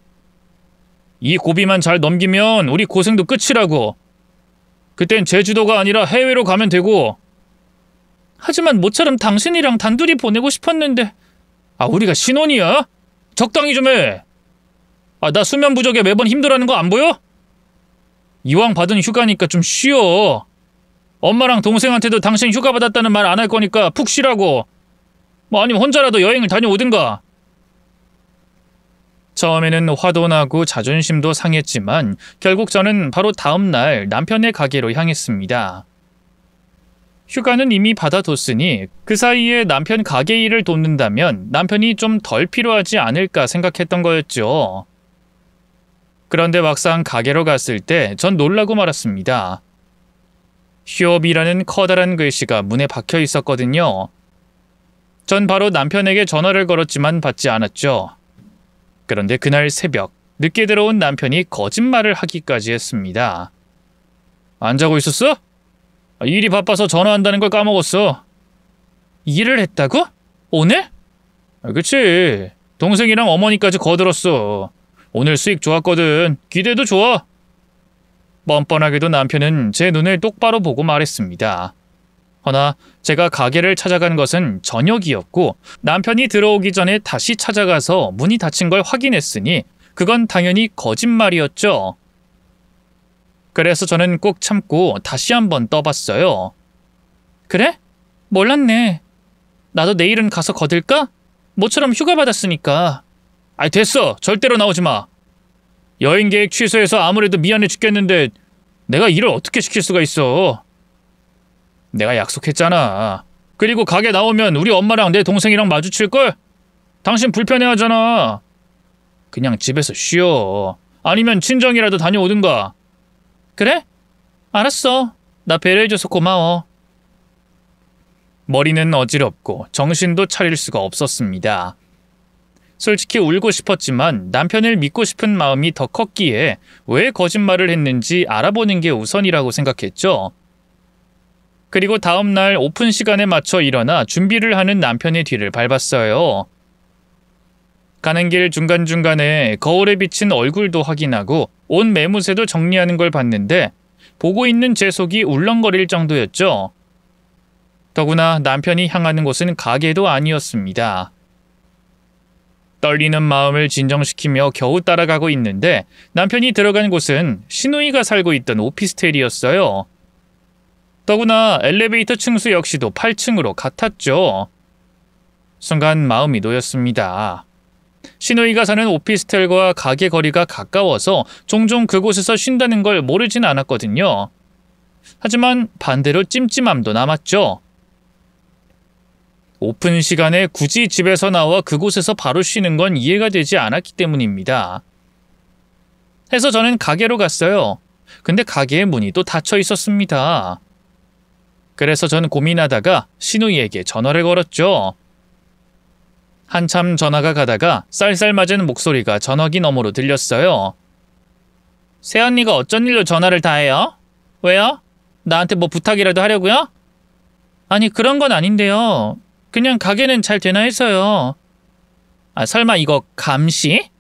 이 고비만 잘 넘기면 우리 고생도 끝이라고. 그땐 제주도가 아니라 해외로 가면 되고. 하지만 모처럼 당신이랑 단둘이 보내고 싶었는데. 우리가 신혼이야? 적당히 좀 해. 나 수면 부족에 매번 힘들어하는 거 안 보여? 이왕 받은 휴가니까 좀 쉬어. 엄마랑 동생한테도 당신 휴가 받았다는 말 안 할 거니까 푹 쉬라고. 아니면 혼자라도 여행을 다녀오든가. 처음에는 화도 나고 자존심도 상했지만 결국 저는 바로 다음 날 남편의 가게로 향했습니다. 휴가는 이미 받아뒀으니 그 사이에 남편 가게 일을 돕는다면 남편이 좀 덜 필요하지 않을까 생각했던 거였죠. 그런데 막상 가게로 갔을 때 전 놀라고 말았습니다. 휴업이라는 커다란 글씨가 문에 박혀 있었거든요. 전 바로 남편에게 전화를 걸었지만 받지 않았죠. 그런데 그날 새벽 늦게 들어온 남편이 거짓말을 하기까지 했습니다. 안 자고 있었어? 일이 바빠서 전화한다는 걸 까먹었어. 일을 했다고? 오늘? 그치. 동생이랑 어머니까지 거들었어. 오늘 수익 좋았거든. 기대도 좋아. 뻔뻔하게도 남편은 제 눈을 똑바로 보고 말했습니다. 허나 제가 가게를 찾아간 것은 저녁이었고 남편이 들어오기 전에 다시 찾아가서 문이 닫힌 걸 확인했으니 그건 당연히 거짓말이었죠. 그래서 저는 꼭 참고 다시 한번 떠봤어요. 그래? 몰랐네. 나도 내일은 가서 거들까? 모처럼 휴가 받았으니까. 됐어. 절대로 나오지 마. 여행 계획 취소해서 아무래도 미안해 죽겠는데 내가 일을 어떻게 시킬 수가 있어. 내가 약속했잖아. 그리고 가게 나오면 우리 엄마랑 내 동생이랑 마주칠걸? 당신 불편해하잖아. 그냥 집에서 쉬어. 아니면 친정이라도 다녀오든가. 그래? 알았어. 나 배려해줘서 고마워. 머리는 어지럽고 정신도 차릴 수가 없었습니다. 솔직히 울고 싶었지만 남편을 믿고 싶은 마음이 더 컸기에 왜 거짓말을 했는지 알아보는 게 우선이라고 생각했죠. 그리고 다음 날 오픈 시간에 맞춰 일어나 준비를 하는 남편의 뒤를 밟았어요. 가는 길 중간중간에 거울에 비친 얼굴도 확인하고 옷 매무새도 정리하는 걸 봤는데 보고 있는 제 속이 울렁거릴 정도였죠. 더구나 남편이 향하는 곳은 가게도 아니었습니다. 떨리는 마음을 진정시키며 겨우 따라가고 있는데 남편이 들어간 곳은 시누이가 살고 있던 오피스텔이었어요. 더구나 엘리베이터 층수 역시도 8층으로 같았죠. 순간 마음이 놓였습니다. 시누이가 사는 오피스텔과 가게 거리가 가까워서 종종 그곳에서 쉰다는 걸 모르진 않았거든요. 하지만 반대로 찜찜함도 남았죠. 오픈 시간에 굳이 집에서 나와 그곳에서 바로 쉬는 건 이해가 되지 않았기 때문입니다. 해서 저는 가게로 갔어요. 근데 가게의 문이 또 닫혀 있었습니다. 그래서 전 고민하다가 시누이에게 전화를 걸었죠. 한참 전화가 가다가 쌀쌀맞은 목소리가 전화기 너머로 들렸어요. 새언니가 어쩐 일로 전화를 다 해요? 왜요? 나한테 뭐 부탁이라도 하려고요? 아니 그런 건 아닌데요. 그냥 가게는 잘 되나 해서요. 설마 이거 감시?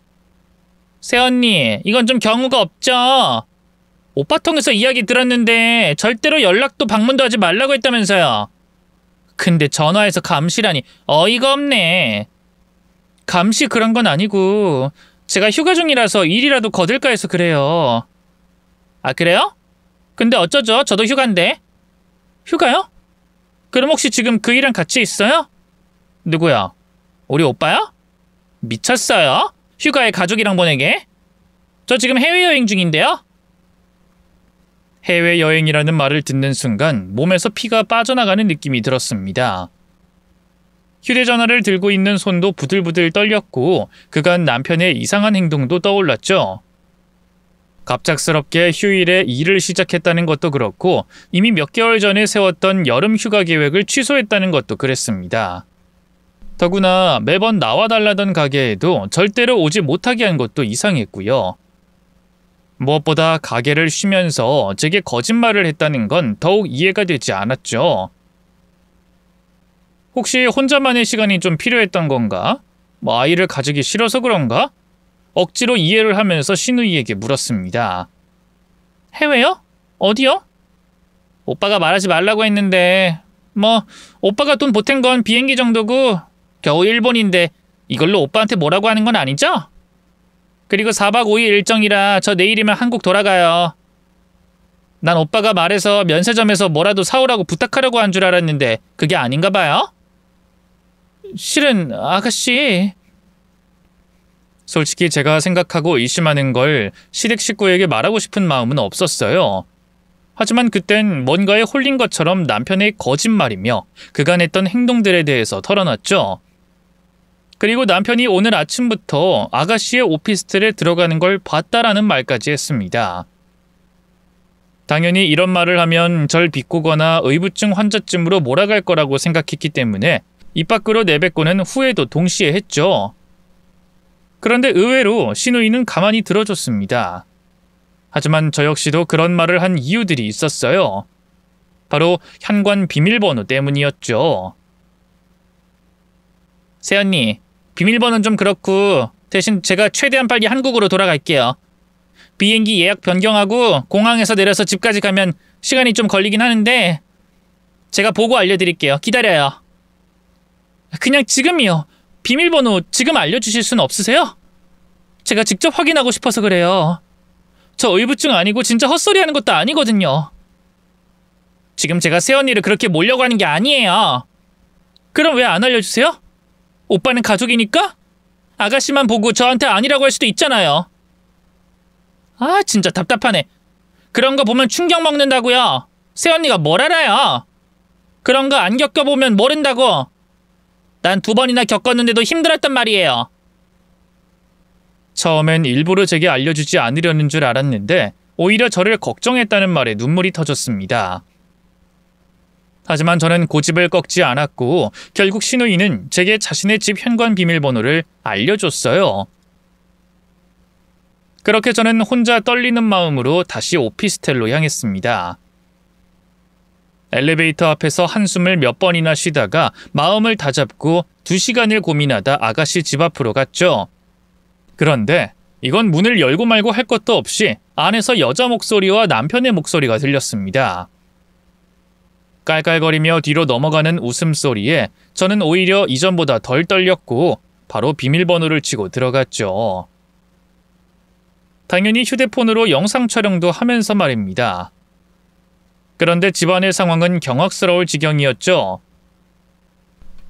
새언니, 이건 좀 경우가 없죠? 오빠 통해서 이야기 들었는데 절대로 연락도 방문도 하지 말라고 했다면서요. 근데 전화해서 감시라니 어이가 없네. 감시 그런 건 아니고 제가 휴가 중이라서 일이라도 거들까 해서 그래요. 아, 그래요? 근데 어쩌죠? 저도 휴가인데. 휴가요? 그럼 혹시 지금 그 일랑 같이 있어요? 누구야? 우리 오빠야? 미쳤어요? 휴가에 가족이랑 보내게? 저 지금 해외여행 중인데요? 해외여행이라는 말을 듣는 순간 몸에서 피가 빠져나가는 느낌이 들었습니다. 휴대전화를 들고 있는 손도 부들부들 떨렸고 그간 남편의 이상한 행동도 떠올랐죠. 갑작스럽게 휴일에 일을 시작했다는 것도 그렇고 이미 몇 개월 전에 세웠던 여름 휴가 계획을 취소했다는 것도 그랬습니다. 더구나 매번 나와달라던 가게에도 절대로 오지 못하게 한 것도 이상했고요. 무엇보다 가게를 쉬면서 제게 거짓말을 했다는 건 더욱 이해가 되지 않았죠. 혹시 혼자만의 시간이 좀 필요했던 건가? 아이를 가지기 싫어서 그런가? 억지로 이해를 하면서 신우이에게 물었습니다. 해외요? 어디요? 오빠가 말하지 말라고 했는데 오빠가 돈 보탠 건 비행기 정도고 겨우 일본인데 이걸로 오빠한테 뭐라고 하는 건 아니죠? 그리고 4박 5일 일정이라 저 내일이면 한국 돌아가요. 난 오빠가 말해서 면세점에서 뭐라도 사오라고 부탁하려고 한 줄 알았는데 그게 아닌가 봐요? 실은 아가씨... 솔직히 제가 생각하고 의심하는 걸 시댁 식구에게 말하고 싶은 마음은 없었어요. 하지만 그땐 뭔가에 홀린 것처럼 남편의 거짓말이며 그간 했던 행동들에 대해서 털어놨죠. 그리고 남편이 오늘 아침부터 아가씨의 오피스텔에 들어가는 걸 봤다라는 말까지 했습니다. 당연히 이런 말을 하면 절 비꼬거나 의부증 환자쯤으로 몰아갈 거라고 생각했기 때문에 입 밖으로 내뱉고는 후회도 동시에 했죠. 그런데 의외로 신우이는 가만히 들어줬습니다. 하지만 저 역시도 그런 말을 한 이유들이 있었어요. 바로 현관 비밀번호 때문이었죠. 새언니, 비밀번호는 좀 그렇고 대신 제가 최대한 빨리 한국으로 돌아갈게요. 비행기 예약 변경하고 공항에서 내려서 집까지 가면 시간이 좀 걸리긴 하는데 제가 보고 알려드릴게요. 기다려요. 그냥 지금이요. 비밀번호 지금 알려주실 수는 없으세요? 제가 직접 확인하고 싶어서 그래요. 저 의부증 아니고 진짜 헛소리 하는 것도 아니거든요. 지금 제가 새언니를 그렇게 몰려고 하는 게 아니에요. 그럼 왜 안 알려주세요? 오빠는 가족이니까? 아가씨만 보고 저한테 아니라고 할 수도 있잖아요. 아, 진짜 답답하네. 그런 거 보면 충격 먹는다고요. 새언니가 뭘 알아요? 그런 거 안 겪어보면 모른다고. 난 2번이나 겪었는데도 힘들었단 말이에요. 처음엔 일부러 제게 알려주지 않으려는 줄 알았는데 오히려 저를 걱정했다는 말에 눈물이 터졌습니다. 하지만 저는 고집을 꺾지 않았고 결국 신우이는 제게 자신의 집 현관 비밀번호를 알려줬어요. 그렇게 저는 혼자 떨리는 마음으로 다시 오피스텔로 향했습니다. 엘리베이터 앞에서 한숨을 몇 번이나 쉬다가 마음을 다잡고 2시간을 고민하다 아가씨 집 앞으로 갔죠. 그런데 이건 문을 열고 말고 할 것도 없이 안에서 여자 목소리와 남편의 목소리가 들렸습니다. 깔깔거리며 뒤로 넘어가는 웃음소리에 저는 오히려 이전보다 덜 떨렸고 바로 비밀번호를 치고 들어갔죠. 당연히 휴대폰으로 영상 촬영도 하면서 말입니다. 그런데 집안의 상황은 경악스러울 지경이었죠.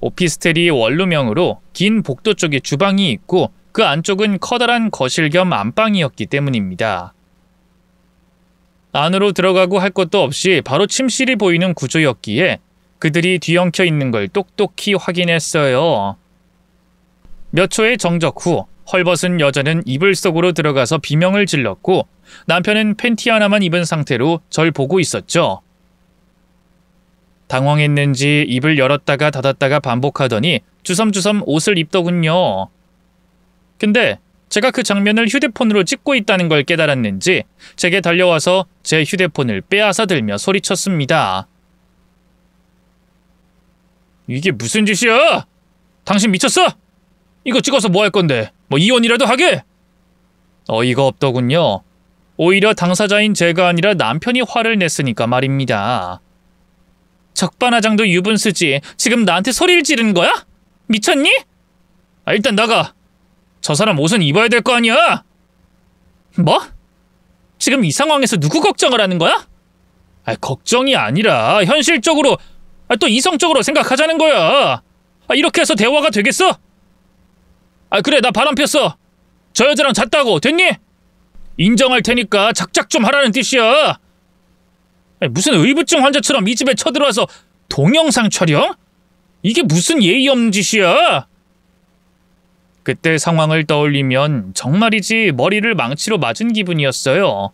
오피스텔이 원룸형으로 긴 복도 쪽에 주방이 있고 그 안쪽은 커다란 거실 겸 안방이었기 때문입니다. 안으로 들어가고 할 것도 없이 바로 침실이 보이는 구조였기에 그들이 뒤엉켜 있는 걸 똑똑히 확인했어요. 몇 초의 정적 후 헐벗은 여자는 이불 속으로 들어가서 비명을 질렀고 남편은 팬티 하나만 입은 상태로 절 보고 있었죠. 당황했는지 입을 열었다가 닫았다가 반복하더니 주섬주섬 옷을 입더군요. 근데 제가 그 장면을 휴대폰으로 찍고 있다는 걸 깨달았는지 제게 달려와서 제 휴대폰을 빼앗아 들며 소리쳤습니다. 이게 무슨 짓이야? 당신 미쳤어? 이거 찍어서 뭐 할 건데? 뭐 이혼이라도 하게? 어이가 없더군요. 오히려 당사자인 제가 아니라 남편이 화를 냈으니까 말입니다. 적반하장도 유분수지. 지금 나한테 소리를 지르는 거야? 미쳤니? 일단 나가. 저 사람 옷은 입어야 될 거 아니야? 뭐? 지금 이 상황에서 누구 걱정을 하는 거야? 걱정이 아니라 현실적으로 또 이성적으로 생각하자는 거야. 이렇게 해서 대화가 되겠어? 그래, 나 바람 폈어. 저 여자랑 잤다고. 됐니? 인정할 테니까 작작 좀 하라는 뜻이야. 무슨 의부증 환자처럼 이 집에 쳐들어와서 동영상 촬영? 이게 무슨 예의 없는 짓이야? 그때 상황을 떠올리면 정말이지 머리를 망치로 맞은 기분이었어요.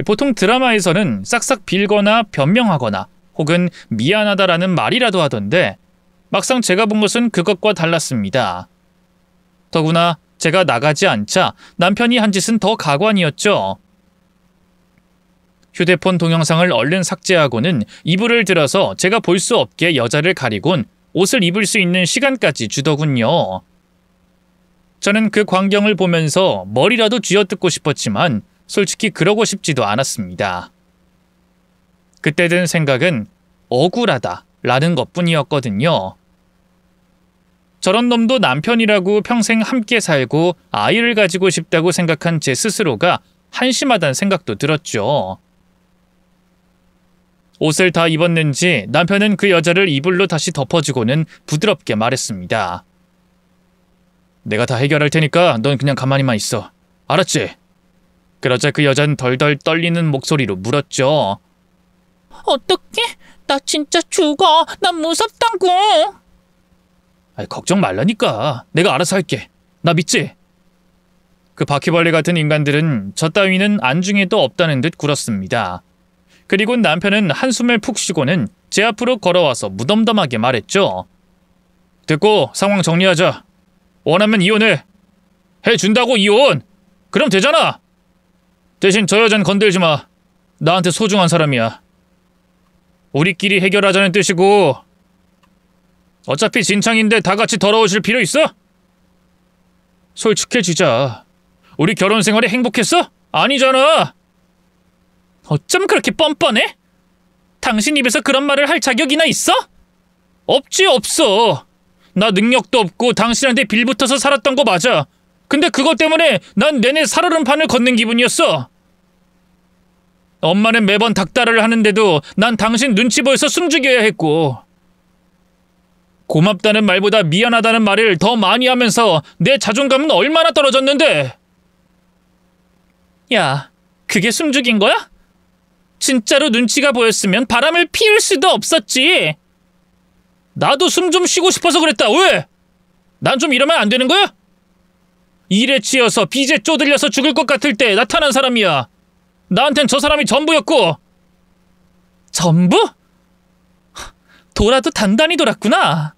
보통 드라마에서는 싹싹 빌거나 변명하거나 혹은 미안하다라는 말이라도 하던데 막상 제가 본 것은 그것과 달랐습니다. 더구나 제가 나가지 않자 남편이 한 짓은 더 가관이었죠. 휴대폰 동영상을 얼른 삭제하고는 이불을 들어서 제가 볼 수 없게 여자를 가리곤 옷을 입을 수 있는 시간까지 주더군요. 저는 그 광경을 보면서 머리라도 쥐어뜯고 싶었지만 솔직히 그러고 싶지도 않았습니다. 그때 든 생각은 억울하다라는 것뿐이었거든요. 저런 놈도 남편이라고 평생 함께 살고 아이를 가지고 싶다고 생각한 제 스스로가 한심하다는 생각도 들었죠. 옷을 다 입었는지 남편은 그 여자를 이불로 다시 덮어주고는 부드럽게 말했습니다. 내가 다 해결할 테니까 넌 그냥 가만히만 있어. 알았지? 그러자 그 여자는 덜덜 떨리는 목소리로 물었죠. 어떡해? 나 진짜 죽어. 난 무섭다고. 걱정 말라니까. 내가 알아서 할게. 나 믿지? 그 바퀴벌레 같은 인간들은 저 따위는 안중에도 없다는 듯 굴었습니다. 그리고 남편은 한숨을 푹 쉬고는 제 앞으로 걸어와서 무덤덤하게 말했죠. 됐고 상황 정리하자. 원하면 이혼해. 해준다고 이혼. 그럼 되잖아. 대신 저 여잔 건들지 마. 나한테 소중한 사람이야. 우리끼리 해결하자는 뜻이고 어차피 진창인데 다 같이 더러워질 필요 있어? 솔직해지자. 우리 결혼 생활이 행복했어? 아니잖아. 어쩜 그렇게 뻔뻔해? 당신 입에서 그런 말을 할 자격이나 있어? 없지, 없어. 나 능력도 없고 당신한테 빌붙어서 살았던 거 맞아. 근데 그것 때문에 난 내내 살얼음판을 걷는 기분이었어. 엄마는 매번 닭다리를 하는데도 난 당신 눈치 보여서 숨죽여야 했고 고맙다는 말보다 미안하다는 말을 더 많이 하면서 내 자존감은 얼마나 떨어졌는데. 야, 그게 숨죽인 거야? 진짜로 눈치가 보였으면 바람을 피울 수도 없었지. 나도 숨 좀 쉬고 싶어서 그랬다. 왜? 난 좀 이러면 안 되는 거야? 일에 치여서 빚에 쪼들려서 죽을 것 같을 때 나타난 사람이야. 나한텐 저 사람이 전부였고. 전부? 돌아도 단단히 돌았구나.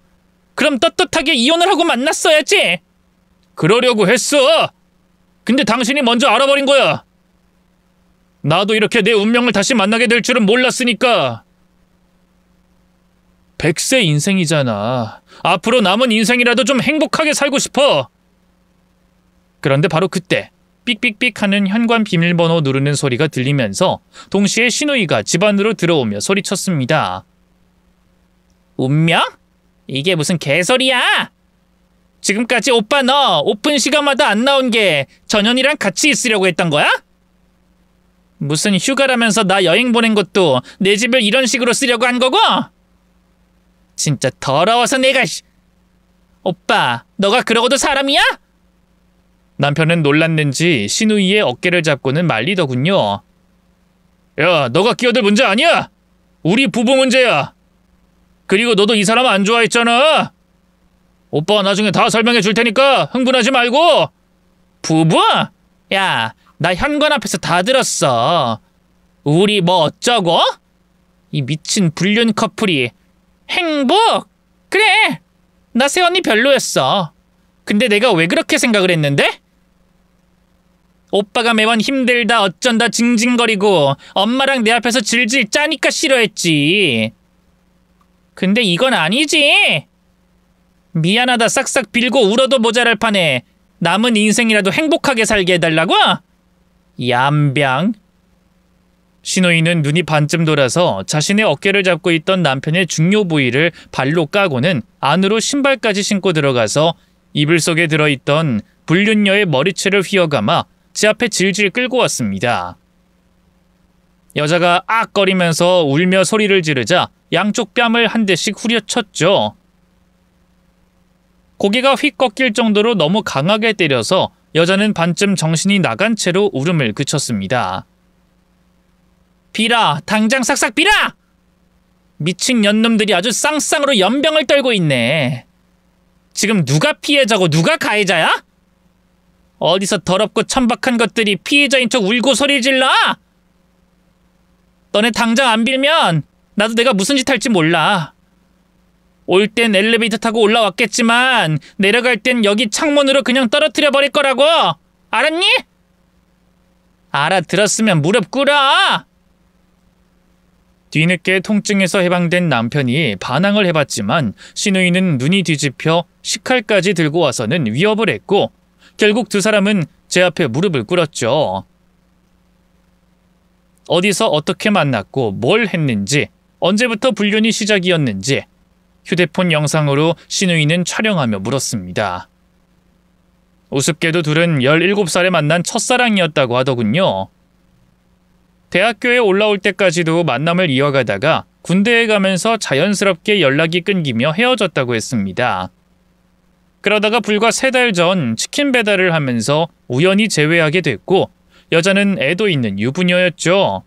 그럼 떳떳하게 이혼을 하고 만났어야지. 그러려고 했어. 근데 당신이 먼저 알아버린 거야. 나도 이렇게 내 운명을 다시 만나게 될 줄은 몰랐으니까. 100세 인생이잖아. 앞으로 남은 인생이라도 좀 행복하게 살고 싶어. 그런데 바로 그때 삑삑삑 하는 현관 비밀번호 누르는 소리가 들리면서 동시에 신우이가 집 안으로 들어오며 소리쳤습니다. 운명? 이게 무슨 개소리야? 지금까지 오빠 너 오픈 시간마다 안 나온 게 전현이랑 같이 있으려고 했던 거야? 무슨 휴가라면서 나 여행 보낸 것도 내 집을 이런 식으로 쓰려고 한 거고? 진짜 더러워서 내가... 오빠, 너가 그러고도 사람이야? 남편은 놀랐는지 신우이의 어깨를 잡고는 말리더군요. 야, 너가 끼어들 문제 아니야. 우리 부부 문제야. 그리고 너도 이 사람 안 좋아했잖아. 오빠가 나중에 다 설명해 줄 테니까 흥분하지 말고. 부부? 야, 나 현관 앞에서 다 들었어. 우리 뭐 어쩌고? 이 미친 불륜 커플이 행복? 그래, 나 새언니 별로였어. 근데 내가 왜 그렇게 생각을 했는데? 오빠가 매번 힘들다 어쩐다 징징거리고 엄마랑 내 앞에서 질질 짜니까 싫어했지. 근데 이건 아니지. 미안하다 싹싹 빌고 울어도 모자랄 판에 남은 인생이라도 행복하게 살게 해달라고? 얌병. 신우이는 눈이 반쯤 돌아서 자신의 어깨를 잡고 있던 남편의 중요 부위를 발로 까고는 안으로 신발까지 신고 들어가서 이불 속에 들어있던 불륜녀의 머리채를 휘어감아 제 앞에 질질 끌고 왔습니다. 여자가 악거리면서 울며 소리를 지르자 양쪽 뺨을 한 대씩 후려쳤죠. 고개가 휙 꺾일 정도로 너무 강하게 때려서 여자는 반쯤 정신이 나간 채로 울음을 그쳤습니다. 빌어! 당장 싹싹 빌어! 미친 년놈들이 아주 쌍쌍으로 연병을 떨고 있네. 지금 누가 피해자고 누가 가해자야? 어디서 더럽고 천박한 것들이 피해자인 척 울고 소리 질러? 너네 당장 안 빌면 나도 내가 무슨 짓 할지 몰라. 올 땐 엘리베이터 타고 올라왔겠지만 내려갈 땐 여기 창문으로 그냥 떨어뜨려 버릴 거라고. 알았니? 알아들었으면 무릎 꿇어. 뒤늦게 통증에서 해방된 남편이 반항을 해봤지만 신우이는 눈이 뒤집혀 식칼까지 들고 와서는 위협을 했고 결국 두 사람은 제 앞에 무릎을 꿇었죠. 어디서 어떻게 만났고 뭘 했는지, 언제부터 불륜이 시작이었는지 휴대폰 영상으로 신우이는 촬영하며 물었습니다. 우습게도 둘은 17살에 만난 첫사랑이었다고 하더군요. 대학교에 올라올 때까지도 만남을 이어가다가 군대에 가면서 자연스럽게 연락이 끊기며 헤어졌다고 했습니다. 그러다가 불과 3달 전 치킨 배달을 하면서 우연히 재회하게 됐고 여자는 애도 있는 유부녀였죠.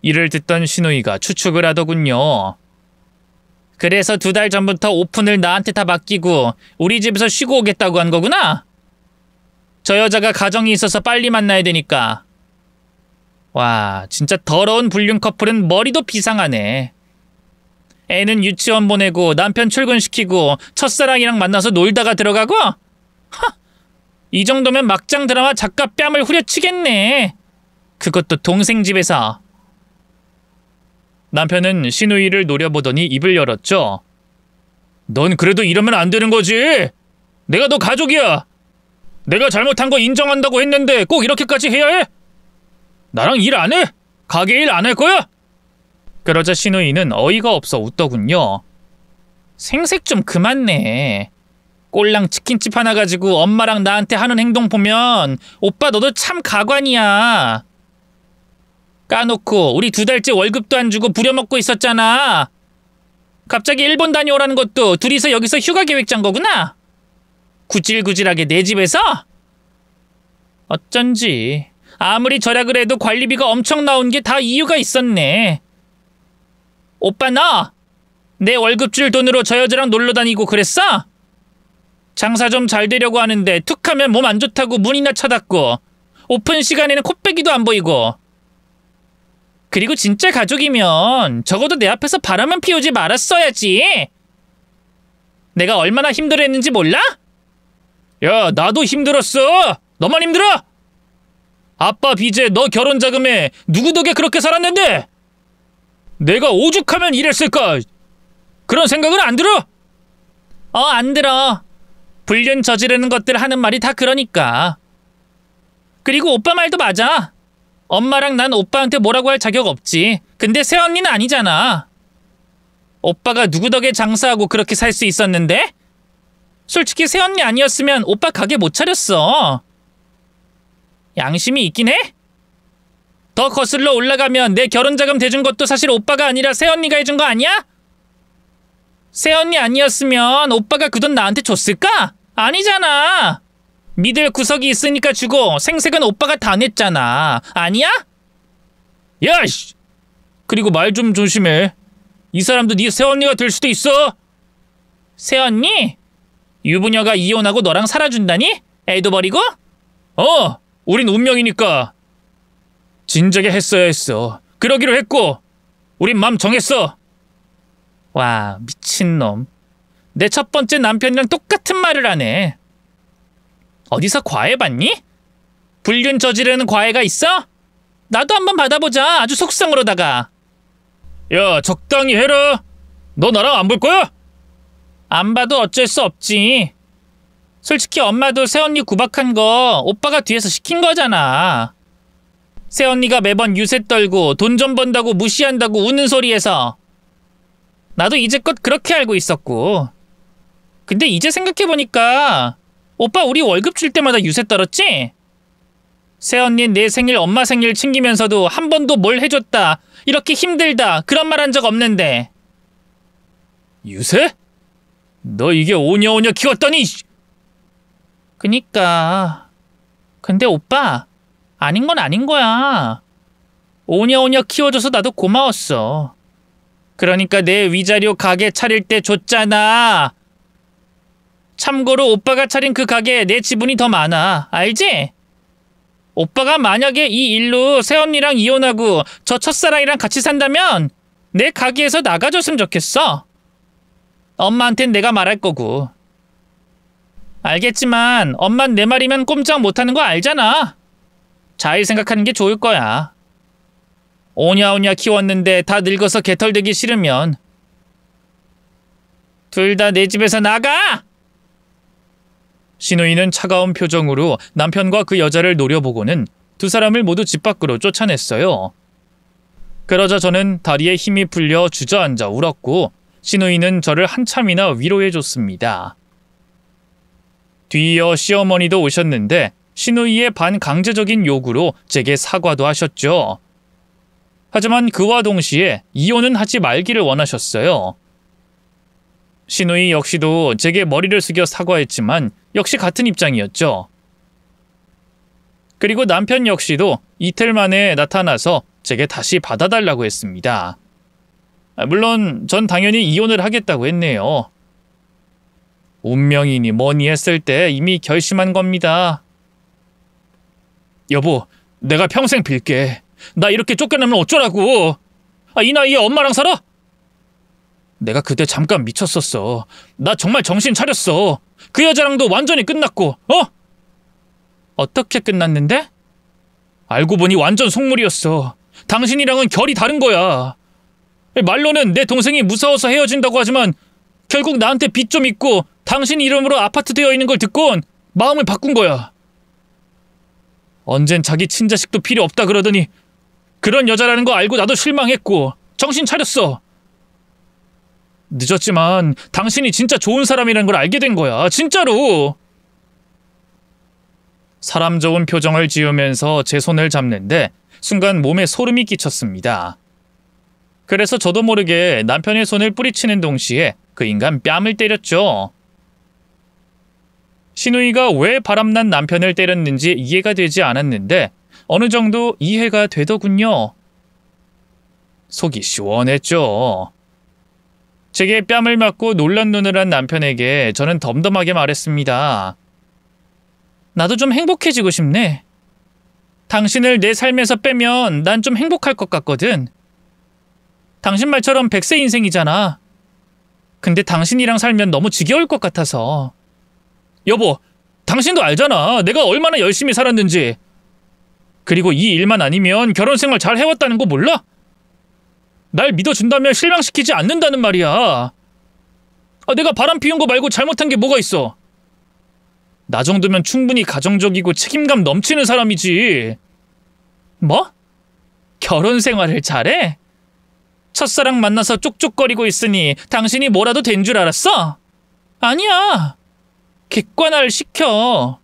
이를 듣던 신우이가 추측을 하더군요. 그래서 2달 전부터 오픈을 나한테 다 맡기고 우리 집에서 쉬고 오겠다고 한 거구나? 저 여자가 가정이 있어서 빨리 만나야 되니까. 와, 진짜 더러운 불륜 커플은 머리도 비상하네. 애는 유치원 보내고 남편 출근시키고 첫사랑이랑 만나서 놀다가 들어가고? 이 정도면 막장 드라마 작가 뺨을 후려치겠네. 그것도 동생 집에서. 남편은 신우이를 노려보더니 입을 열었죠. 넌 그래도 이러면 안 되는 거지. 내가 너 가족이야. 내가 잘못한 거 인정한다고 했는데 꼭 이렇게까지 해야 해? 나랑 일 안 해? 가게 일 안 할 거야? 그러자 신우이는 어이가 없어 웃더군요. 생색 좀 그만 내. 꼴랑 치킨집 하나 가지고 엄마랑 나한테 하는 행동 보면 오빠 너도 참 가관이야. 까놓고 우리 2달째 월급도 안 주고 부려먹고 있었잖아. 갑자기 일본 다녀오라는 것도 둘이서 여기서 휴가 계획 짠 거구나. 구질구질하게 내 집에서? 어쩐지 아무리 절약을 해도 관리비가 엄청 나온 게 다 이유가 있었네. 오빠 너 내 월급 줄 돈으로 저 여자랑 놀러 다니고 그랬어? 장사 좀 잘 되려고 하는데 툭하면 몸 안 좋다고 문이나 쳐닫고 오픈 시간에는 코빼기도 안 보이고. 그리고 진짜 가족이면 적어도 내 앞에서 바람은 피우지 말았어야지. 내가 얼마나 힘들었는지 몰라? 야, 나도 힘들었어. 너만 힘들어? 아빠 빚에 너 결혼 자금에 누구 덕에 그렇게 살았는데? 내가 오죽하면 이랬을까? 그런 생각은 안 들어? 안 들어. 불륜 저지르는 것들 하는 말이 다 그러니까. 그리고 오빠 말도 맞아. 엄마랑 난 오빠한테 뭐라고 할 자격 없지. 근데 새언니는 아니잖아. 오빠가 누구 덕에 장사하고 그렇게 살 수 있었는데? 솔직히 새언니 아니었으면 오빠 가게 못 차렸어. 양심이 있긴 해? 더 거슬러 올라가면 내 결혼자금 대준 것도 사실 오빠가 아니라 새언니가 해준 거 아니야? 새언니 아니었으면 오빠가 그 돈 나한테 줬을까? 아니잖아. 믿을 구석이 있으니까 주고 생색은 오빠가 다 냈잖아. 아니야? 야, 씨! 그리고 말 좀 조심해. 이 사람도 네 새언니가 될 수도 있어. 새언니? 유부녀가 이혼하고 너랑 살아준다니? 애도 버리고? 우린 운명이니까. 진작에 했어야 했어. 그러기로 했고 우린 맘 정했어. 와, 미친놈. 내 첫 번째 남편이랑 똑같은 말을 하네. 어디서 과외 받니? 불륜 저지르는 과외가 있어? 나도 한번 받아보자. 아주 속성으로다가. 야, 적당히 해라. 너 나랑 안 볼 거야? 안 봐도 어쩔 수 없지. 솔직히 엄마도 새언니 구박한 거 오빠가 뒤에서 시킨 거잖아. 새언니가 매번 유세 떨고 돈 좀 번다고 무시한다고 우는 소리에서. 나도 이제껏 그렇게 알고 있었고. 근데 이제 생각해보니까 오빠 우리 월급 줄 때마다 유세 떨었지? 새언니 내 생일 엄마 생일 챙기면서도 한 번도 뭘 해줬다, 이렇게 힘들다 그런 말 한 적 없는데. 유세? 너 이게 오냐오냐 키웠더니. 그니까. 근데 오빠 아닌 건 아닌 거야. 오냐오냐 키워줘서 나도 고마웠어. 그러니까 내 위자료 가게 차릴 때 줬잖아. 참고로 오빠가 차린 그 가게에 내 지분이 더 많아. 알지? 오빠가 만약에 이 일로 새언니랑 이혼하고 저 첫사랑이랑 같이 산다면 내 가게에서 나가줬으면 좋겠어. 엄마한텐 내가 말할 거고. 알겠지만 엄만 내 말이면 꼼짝 못하는 거 알잖아. 잘 생각하는 게 좋을 거야. 오냐오냐 키웠는데 다 늙어서 개털되기 싫으면 둘 다 내 집에서 나가! 신우이는 차가운 표정으로 남편과 그 여자를 노려보고는 두 사람을 모두 집 밖으로 쫓아냈어요. 그러자 저는 다리에 힘이 풀려 주저앉아 울었고 신우이는 저를 한참이나 위로해줬습니다. 뒤이어 시어머니도 오셨는데 신우이의 반강제적인 요구로 제게 사과도 하셨죠. 하지만 그와 동시에 이혼은 하지 말기를 원하셨어요. 신우이 역시도 제게 머리를 숙여 사과했지만 역시 같은 입장이었죠. 그리고 남편 역시도 이틀 만에 나타나서 제게 다시 받아달라고 했습니다. 물론 전 당연히 이혼을 하겠다고 했네요. 운명이니 뭐니 했을 때 이미 결심한 겁니다. 여보, 내가 평생 빌게. 나 이렇게 쫓겨나면 어쩌라고. 이 나이에 엄마랑 살아? 내가 그때 잠깐 미쳤었어. 나 정말 정신 차렸어. 그 여자랑도 완전히 끝났고. 어떻게 끝났는데? 알고 보니 완전 속물이었어. 당신이랑은 결이 다른 거야. 말로는 내 동생이 무서워서 헤어진다고 하지만 결국 나한테 빚 좀 있고 당신 이름으로 아파트 되어 있는 걸 듣곤 마음을 바꾼 거야. 언젠 자기 친자식도 필요 없다 그러더니 그런 여자라는 거 알고 나도 실망했고 정신 차렸어. 늦었지만 당신이 진짜 좋은 사람이라는 걸 알게 된 거야. 진짜로. 사람 좋은 표정을 지으면서 제 손을 잡는데 순간 몸에 소름이 끼쳤습니다. 그래서 저도 모르게 남편의 손을 뿌리치는 동시에 그 인간 뺨을 때렸죠. 신우이가 왜 바람난 남편을 때렸는지 이해가 되지 않았는데 어느 정도 이해가 되더군요. 속이 시원했죠. 제게 뺨을 맞고 놀란 눈을 한 남편에게 저는 덤덤하게 말했습니다. 나도 좀 행복해지고 싶네. 당신을 내 삶에서 빼면 난 좀 행복할 것 같거든. 당신 말처럼 100세 인생이잖아. 근데 당신이랑 살면 너무 지겨울 것 같아서. 여보, 당신도 알잖아. 내가 얼마나 열심히 살았는지. 그리고 이 일만 아니면 결혼 생활 잘 해왔다는 거 몰라? 날 믿어준다면 실망시키지 않는다는 말이야. 내가 바람 피운 거 말고 잘못한 게 뭐가 있어? 나 정도면 충분히 가정적이고 책임감 넘치는 사람이지. 뭐? 결혼 생활을 잘해? 첫사랑 만나서 쪽쪽거리고 있으니 당신이 뭐라도 된 줄 알았어? 아니야. 객관화를 시켜.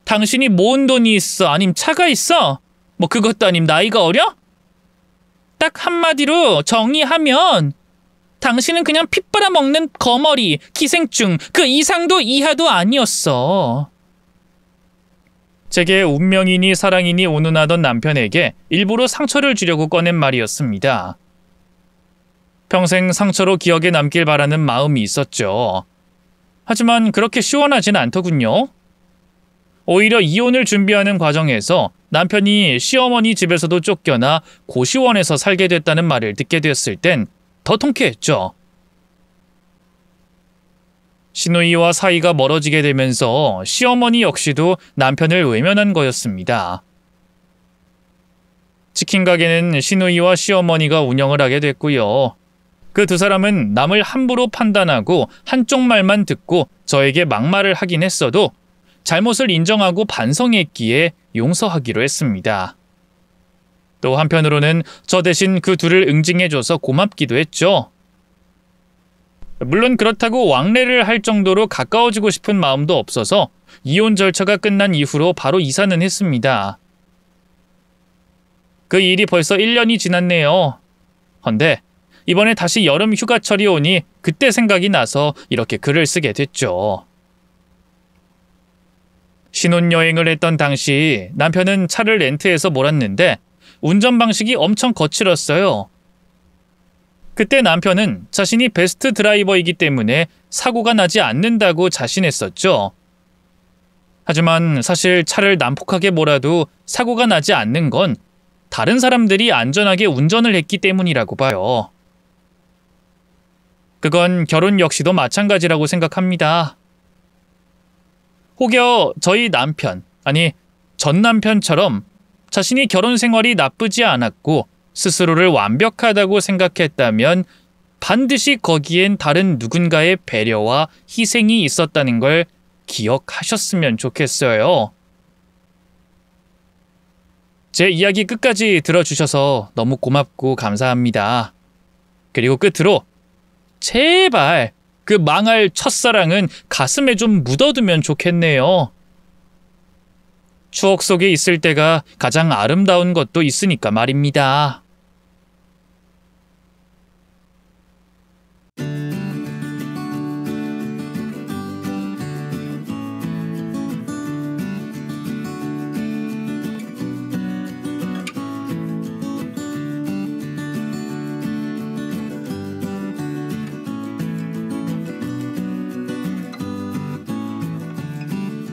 당신이 모은 돈이 있어? 아님 차가 있어? 뭐 그것도 아님 나이가 어려? 딱 한마디로 정의하면 당신은 그냥 피 빨아먹는 거머리, 기생충, 그 이상도 이하도 아니었어. 제게 운명이니 사랑이니 운운하던 남편에게 일부러 상처를 주려고 꺼낸 말이었습니다. 평생 상처로 기억에 남길 바라는 마음이 있었죠. 하지만 그렇게 시원하진 않더군요. 오히려 이혼을 준비하는 과정에서 남편이 시어머니 집에서도 쫓겨나 고시원에서 살게 됐다는 말을 듣게 되었을 땐 더 통쾌했죠. 신우이와 사이가 멀어지게 되면서 시어머니 역시도 남편을 외면한 거였습니다. 치킨 가게는 신우이와 시어머니가 운영을 하게 됐고요. 그 두 사람은 남을 함부로 판단하고 한쪽 말만 듣고 저에게 막말을 하긴 했어도 잘못을 인정하고 반성했기에 용서하기로 했습니다. 또 한편으로는 저 대신 그 둘을 응징해줘서 고맙기도 했죠. 물론 그렇다고 왕래를 할 정도로 가까워지고 싶은 마음도 없어서 이혼 절차가 끝난 이후로 바로 이사는 했습니다. 그 일이 벌써 1년이 지났네요. 헌데 이번에 다시 여름 휴가철이 오니 그때 생각이 나서 이렇게 글을 쓰게 됐죠. 신혼여행을 했던 당시 남편은 차를 렌트해서 몰았는데 운전 방식이 엄청 거칠었어요. 그때 남편은 자신이 베스트 드라이버이기 때문에 사고가 나지 않는다고 자신했었죠. 하지만 사실 차를 난폭하게 몰아도 사고가 나지 않는 건 다른 사람들이 안전하게 운전을 했기 때문이라고 봐요. 그건 결혼 역시도 마찬가지라고 생각합니다. 혹여 저희 남편, 아니 전 남편처럼 자신이 결혼 생활이 나쁘지 않았고 스스로를 완벽하다고 생각했다면 반드시 거기엔 다른 누군가의 배려와 희생이 있었다는 걸 기억하셨으면 좋겠어요. 제 이야기 끝까지 들어주셔서 너무 고맙고 감사합니다. 그리고 끝으로 제발 그 망할 첫사랑은 가슴에 좀 묻어두면 좋겠네요. 추억 속에 있을 때가 가장 아름다운 것도 있으니까 말입니다.